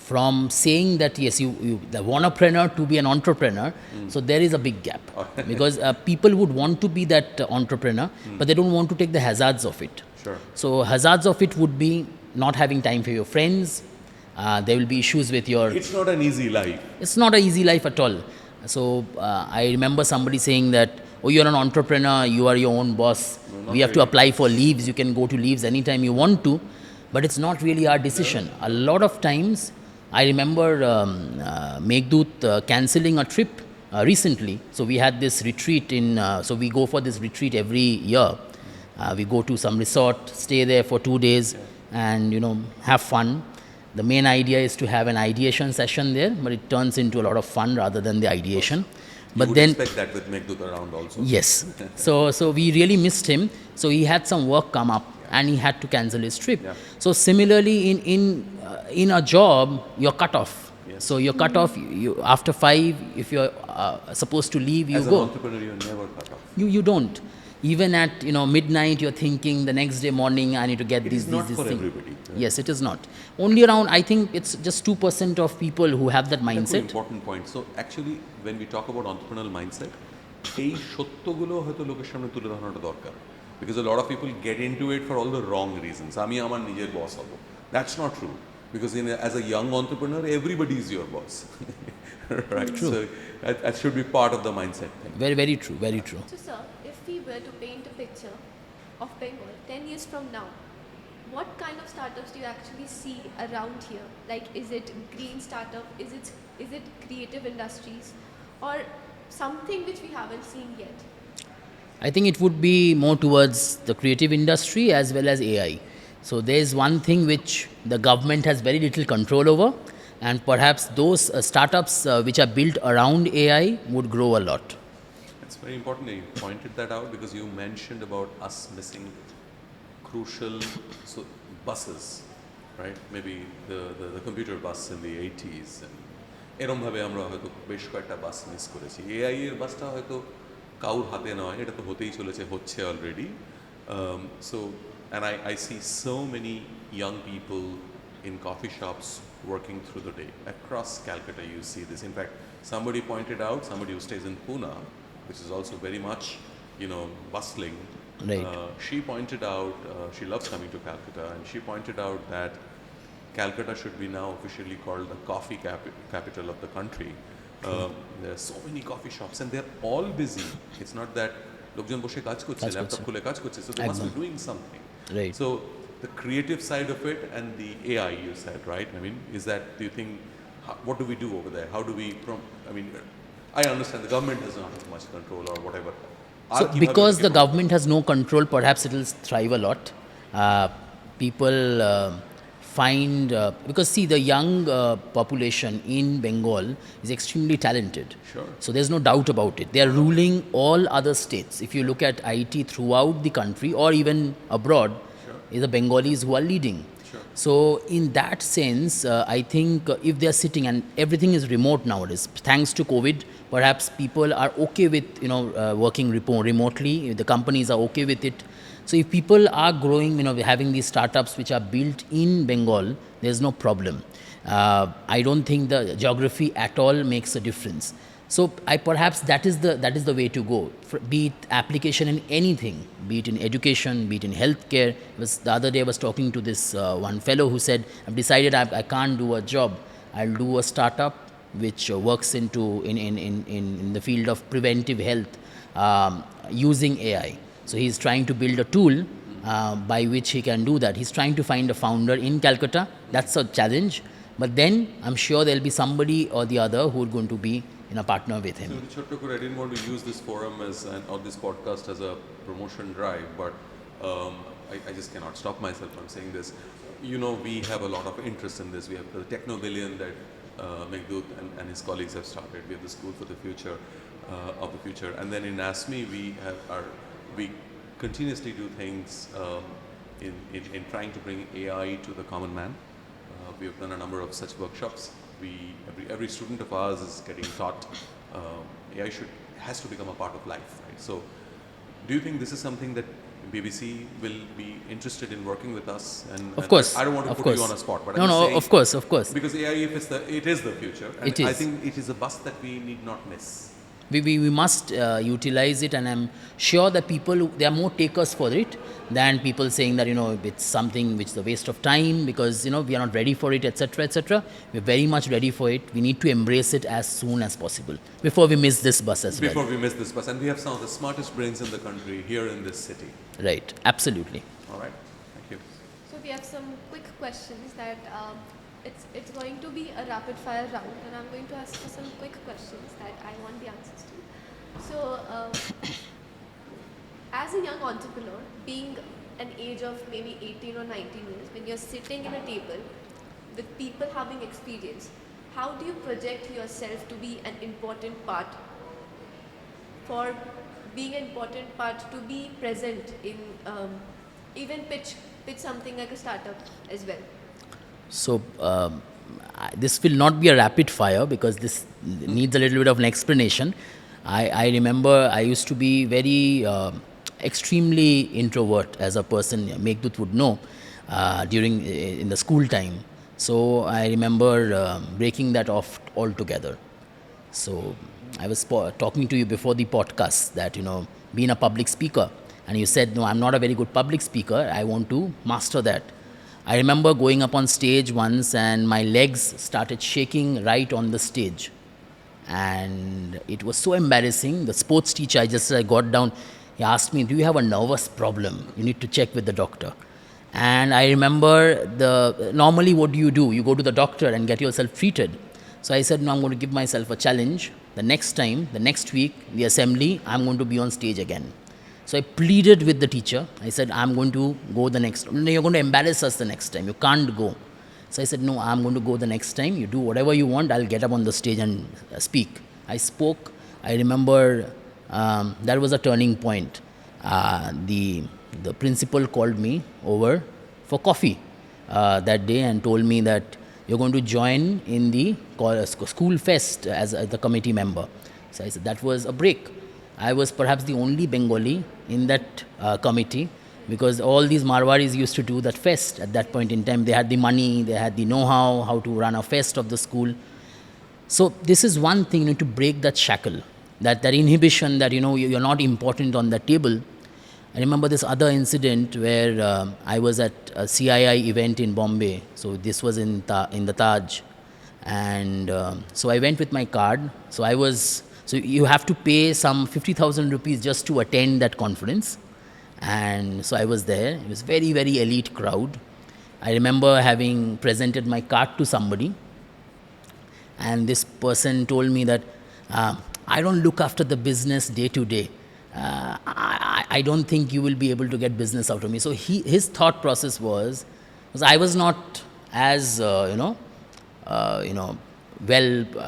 From saying that yes, you the wanapreneur to be an entrepreneur, so there is a big gap because people would want to be that entrepreneur, but they don't want to take the hazards of it.
Sure.
So hazards of it would be not having time for your friends. There will be issues with your.
It's not an easy life.
It's not an easy life at all. So I remember somebody saying that, oh, you're an entrepreneur, you are your own boss. We have to apply for leaves. You can go to leaves anytime you want to, but it's not really our decision. A lot of times, I remember Mohendra Dutt cancelling a trip recently. So we had this retreat so we go for this retreat every year. We go to some resort, stay there for 2 days, and have fun. The main idea is to have an ideation session there, but it turns into a lot of fun rather than the ideation. But
you would expect that with Mohendra Dutt around also.
Yes. So we really missed him. So he had some work come up and he had to cancel his trip.
Yeah.
So similarly in a job, you're cut off.
Yes.
So you're cut off. You after 5, if you're supposed to leave, you
As
go.
an entrepreneur, you're never cut off.
You don't. Even at midnight, you're thinking the next day morning, I need to get
It
this
is not
this
for
thing.
everybody. Right?
Yes, it is not. Only around, I think it's just 2% of people who have that
That's an
mindset.
important point. So actually, when we talk about entrepreneurial mindset, এই সত্যগুলো হয়তো লোকের সামনে তুলে ধরানোটা দরকার, because a lot of people get into it for all the wrong reasons. আমি আমার নিজের boss হব. That's not true, because as a young entrepreneur, everybody is your boss. Right?
True.
So that should be part of the mindset thing.
Very, very true. Very true.
So, sir, if we were to paint a picture of Bengal 10 years from now, what kind of startups do you actually see around here? Like, is it green startup? Is it creative industries, or something which we haven't seen yet?
I think it would be more towards the creative industry as well as AI. So there's one thing which the government has very little control over, and perhaps those startups which are built around AI would grow a lot.
It's very important that you pointed that out, because you mentioned about us missing crucial buses, right? Maybe the computer bus in the 80s, and এরমভাবে আমরা হয়তো বেশ কয়েকটা bus miss করেছি। AI এর বাসটা হয়তো কাউর হাতে নয়, এটা তো হতেই চলেছে, হচ্ছে already. So and I see so many young people in coffee shops working through the day across Calcutta. You see this. In fact, somebody pointed out, somebody who stays in Pune, which is also very much bustling.
Right.
She pointed out, she loves coming to Calcutta, and she pointed out that Calcutta should be now officially called the coffee capital of the country. There are so many coffee shops, and they're all busy. It's not that লোকজন বসে কাজ করছে, laptop খুলে কাজ করছে, so they must be doing something.
Right.
So the creative side of it and the AI you said, right? I mean, is that, do you think, what do we do over there? How do we, I understand the government does not have much control or whatever.
So because the government has no control, perhaps it will thrive a lot. People find, because see, the young population in Bengal is extremely talented.
Sure.
So there's no doubt about it. They are ruling all other states. If you look at IT throughout the country or even abroad,
Sure.
is the Bengalis who are leading.
Sure.
So in that sense, I think if they are sitting, and everything is remote nowadays, thanks to COVID, perhaps people are okay with working remotely. The companies are okay with it. So if people are growing, having these startups which are built in Bengal, there's no problem. I don't think the geography at all makes a difference. So perhaps that is the way to go. Be it application in anything, be it in education, be it in healthcare. The other day I was talking to this one fellow who said, I've decided I can't do a job. I'll do a startup which works in the field of preventive health using AI. So he's trying to build a tool by which he can do that. He's trying to find a founder in Calcutta. That's a challenge. But then I'm sure there'll be somebody or the other who are going to be in a partner with him.
So, Chattokur, I didn't want to use this forum or this podcast as a promotion drive, but I just cannot stop myself from saying this. We have a lot of interest in this. We have the Techno Billion that Meghdoot and his colleagues have started. We have the School for the Future of the Future. And then in ASMI, we continuously do things in trying to bring AI to the common man. We have done a number of such workshops. Every student of ours is getting taught AI has to become a part of life, right? So, do you think this is something that BBC will be interested in working with us?
Of course.
I don't want to put you on a spot, but
no,
I'm
no,
saying,
of course.
Because AI, it is the future, and
It is.
I think it is a bus that we need not miss.
We must utilize it, and I'm sure that there are more takers for it than people saying that it's something which is a waste of time because we are not ready for it, etc., etc. We're very much ready for it. We need to embrace it as soon as possible before we miss this bus as well.
Before we miss this bus, and we have some of the smartest brains in the country here in this city.
Right, absolutely.
All right, thank you.
So we have some quick questions that it's going to be a rapid fire round, and I'm going to ask you some quick questions that I want the answers to. So, as a young entrepreneur, being an age of maybe 18 or 19 years, when you're sitting in a table with people having experience, how do you project yourself to be an important part? For being an important part to be present in even pitch something like a startup as well.
So this will not be a rapid fire because this needs a little bit of an explanation. I remember I used to be very extremely introvert as a person. Meghdoot would know in the school time. So I remember breaking that off altogether. So I was talking to you before the podcast that being a public speaker, and you said no, I'm not a very good public speaker. I want to master that. I remember going up on stage once and my legs started shaking right on the stage. And it was so embarrassing. The sports teacher, I got down, he asked me, do you have a nervous problem? You need to check with the doctor. And I remember normally what do? You go to the doctor and get yourself treated. So I said, no, I'm going to give myself a challenge. The next week, the assembly, I'm going to be on stage again. So I pleaded with the teacher. I said, I'm going to go the next time. No, you're going to embarrass us the next time. You can't go. So I said, no, I'm going to go the next time. You do whatever you want. I'll get up on the stage and speak. I spoke. I remember that was a turning point. The principal called me over for coffee that day and told me that you're going to join in the school fest as the committee member. So I said, that was a break. I was perhaps the only Bengali in that committee because all these Marwaris used to do that fest at that point in time. They had the money, they had the know-how, how to run a fest of the school. So this is one thing, to break that shackle, that inhibition that, you're not important on that table. I remember this other incident where I was at a CII event in Bombay. So this was in the Taj. And so I went with my card. So you have to pay some 50,000 rupees just to attend that conference. And so I was there. It was very, very elite crowd. I remember having presented my card to somebody. And this person told me that I don't look after the business day to day. I don't think you will be able to get business out of me. So his thought process was I was not as well,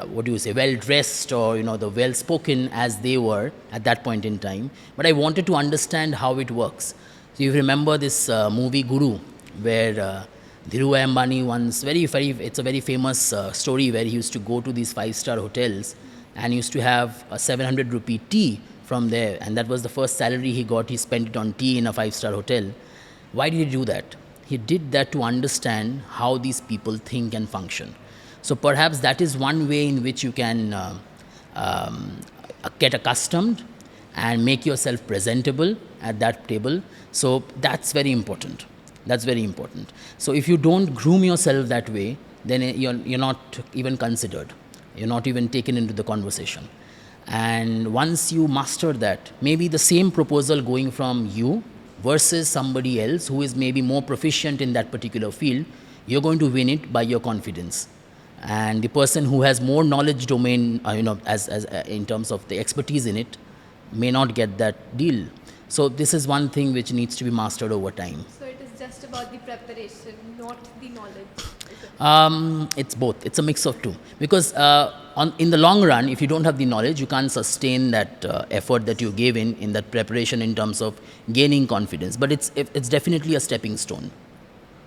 what do you say, well dressed, or the well spoken as they were at that point in time. But I wanted to understand how it works. So you remember this movie Guru, where Dhirubhai Ambani once, it's a very famous story where he used to go to these five-star hotels and used to have a 700 rupee tea from there, and that was the first salary he got. He spent it on tea in a five-star hotel. Why did he do that? He did that to understand how these people think and function. So perhaps that is one way in which you can get accustomed and make yourself presentable at that table. So that's very important. That's very important. So if you don't groom yourself that way, then you're not even considered. You're not even taken into the conversation. And once you master that, maybe the same proposal going from you versus somebody else who is maybe more proficient in that particular field, you're going to win it by your confidence. And the person who has more knowledge domain, as in terms of the expertise in it, may not get that deal. So this is one thing which needs to be mastered over time.
So it is just about the preparation, not the knowledge. Is it?
It's both. It's a mix of two. Because in the long run, if you don't have the knowledge, you can't sustain that effort that you gave in that preparation in terms of gaining confidence. But it's definitely a stepping stone.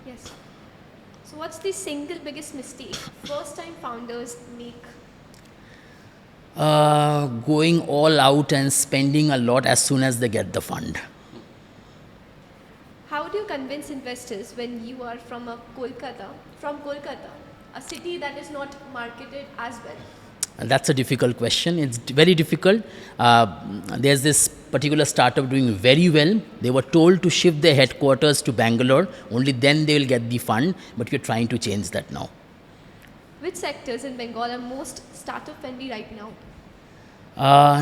Yes. So what's the single biggest mistake first-time founders make?
Going all out and spending a lot as soon as they get the fund.
How do you convince investors when you are from Kolkata, a city that is not marketed as well?
That's a difficult question. It's very difficult. There's this particular startup doing very well. They were told to shift their headquarters to Bangalore. Only then they will get the fund. But we're trying to change that now.
Which sectors in Bengal are most startup friendly right now?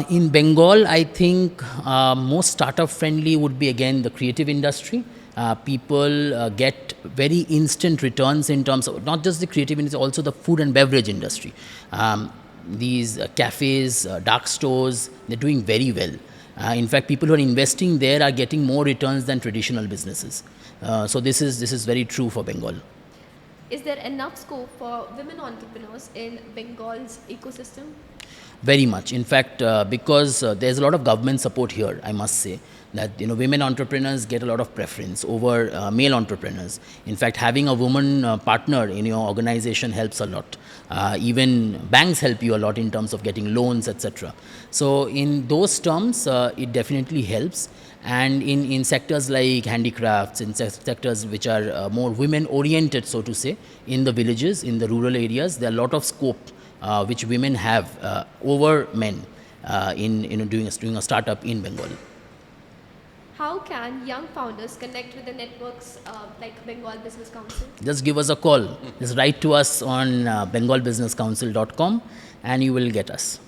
In Bengal, I think most startup friendly would be again the creative industry. People get very instant returns in terms of not just the creative industry, also the food and beverage industry. These cafes, dark stores, they're doing very well. In fact, people who are investing there are getting more returns than traditional businesses. So this is very true for Bengal.
Is there enough scope for women entrepreneurs in Bengal's ecosystem?
Very much. In fact, because there's a lot of government support here, I must say that women entrepreneurs get a lot of preference over male entrepreneurs. In fact, having a woman partner in your organization helps a lot. Even banks help you a lot in terms of getting loans, etc. So in those terms, it definitely helps. And in sectors like handicrafts, in sectors which are more women oriented, so to say, in the villages, in the rural areas, there are a lot of scope which women have over men in doing a startup in Bengal.
How can young founders connect with the networks like Bengal Business Council?
Just give us a call. Just write to us on bengalbusinesscouncil.com and you will get us.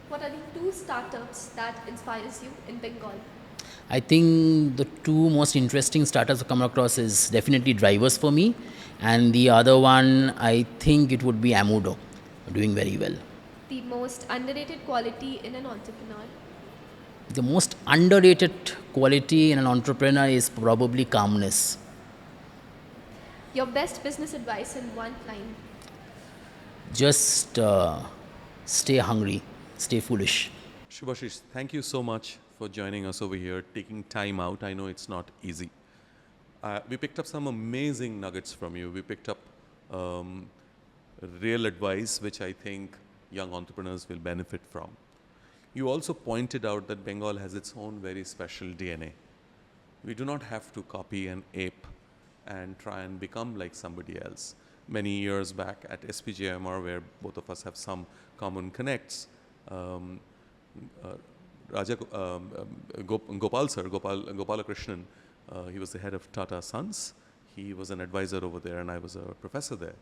What are the two startups that inspires you in Bengal?
I think the two most interesting startups I've come across is definitely drivers for me, and the other one, I think it would be Amudo, doing very well.
The most underrated quality in an entrepreneur?
The most underrated quality in an entrepreneur is probably calmness.
Your best business advice in one line?
Just stay hungry, stay foolish.
Subhashis, thank you so much for joining us over here, taking time out. I know it's not easy. We picked up some amazing nuggets from you. We picked up real advice, which I think young entrepreneurs will benefit from. You also pointed out that Bengal has its own very special DNA. We do not have to copy and ape and try and become like somebody else. Many years back at SPJMR, where both of us have some common connects, Gopal sir, Gopalakrishnan, he was the head of Tata Sons. He was an advisor over there and I was a professor there.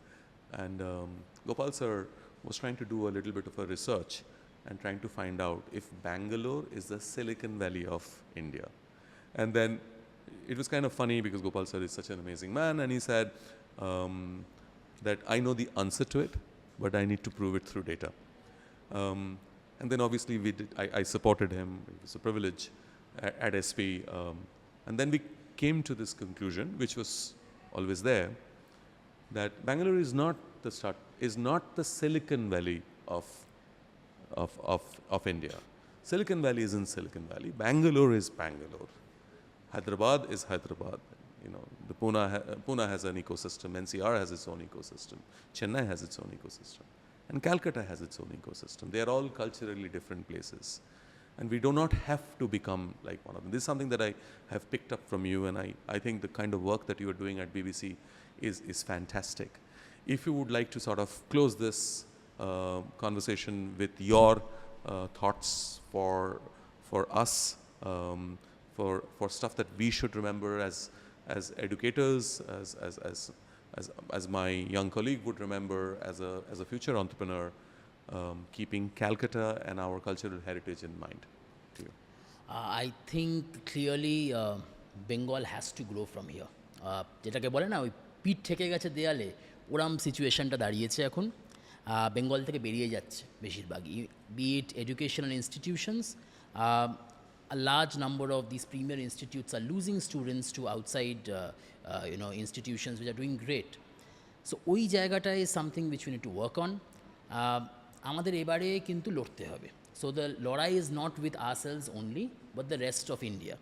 And Gopal sir was trying to do a little bit of a research and trying to find out if Bangalore is the Silicon Valley of India. And then it was kind of funny because Gopal sir is such an amazing man, and he said that I know the answer to it, but I need to prove it through data. And then obviously I supported him. It was a privilege at SP. And then we came to this conclusion, which was always there, that Bangalore is not the Silicon Valley of India. Silicon Valley is in Silicon Valley. Bangalore is Bangalore. Hyderabad is Hyderabad. You know, the Pune has an ecosystem. NCR has its own ecosystem. Chennai has its own ecosystem, and Calcutta has its own ecosystem. They are all culturally different places, and we do not have to become like one of them. This is something that I have picked up from you, and I think the kind of work that you are doing at BBC is fantastic. If you would like to sort of close this conversation with your thoughts for us, for stuff that we should remember as educators, as my young colleague would remember as a future entrepreneur, keeping Calcutta and our cultural heritage in mind to you.
I think clearly Bengal has to grow from here. যেটাকে বলে না ওই পিঠ থেকে গেছে দেয়ালে ওরম সিচুয়েশনটা দাঁড়িয়েছে এখন বেঙ্গল থেকে বেরিয়ে যাচ্ছে বেশিরভাগই be it educational institutions a large number of these premier institutes are losing students to outside institutions which are doing great. So ওই জায়গাটা is something which we need to work on. আমাদের এবারে কিন্তু লড়তে হবে. So the লড়াই is not with ourselves only but the rest of India.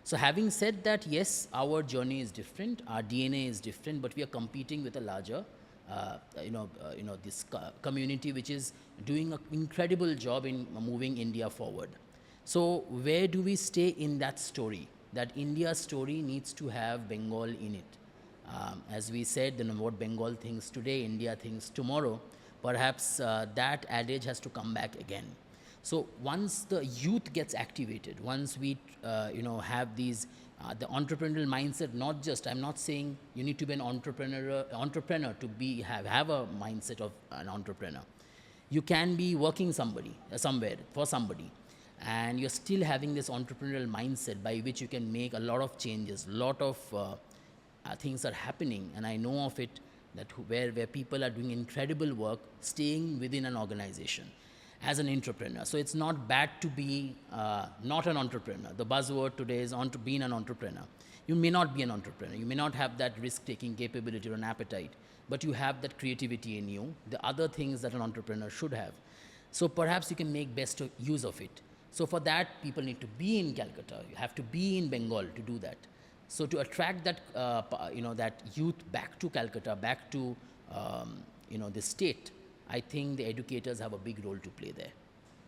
So having said that, yes, our journey is different, our DNA is different, but we are competing with a larger this community which is doing an incredible job in moving India forward. So where do we stay in that story? That India's story needs to have Bengal in it. As we said, what Bengal thinks today, India thinks tomorrow. Perhaps that adage has to come back again. So once the youth gets activated, once we have these the entrepreneurial mindset, not just, I'm not saying you need to be an entrepreneur to have a mindset of an entrepreneur. You can be working somewhere for somebody, and you're still having this entrepreneurial mindset by which you can make a lot of changes, lot of things are happening, and I know of it that where people are doing incredible work staying within an organization as an entrepreneur. So it's not bad to be not an entrepreneur. The buzzword today is being an entrepreneur. You may not be an entrepreneur. You may not have that risk-taking capability or an appetite, but you have that creativity in you, the other things that an entrepreneur should have. So perhaps you can make best use of it. So for that, people need to be in Calcutta. You have to be in Bengal to do that. So to attract that, that youth back to Calcutta, back to, the state, I think the educators have a big role to play there.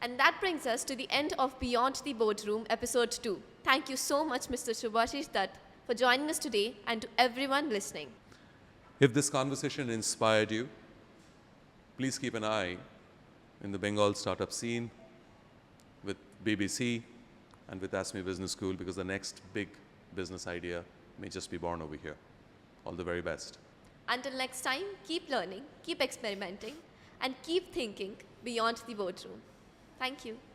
And that brings us to the end of Beyond the Boardroom, Episode 2. Thank you so much, Mr. Subhashis Dutt, for joining us today, and to everyone listening.
If this conversation inspired you, please keep an eye in the Bengal startup scene with BBC and with ASMI Business School, because the next big business idea may just be born over here. All the very best.
Until next time, keep learning, keep experimenting, and keep thinking beyond the boardroom. Thank you.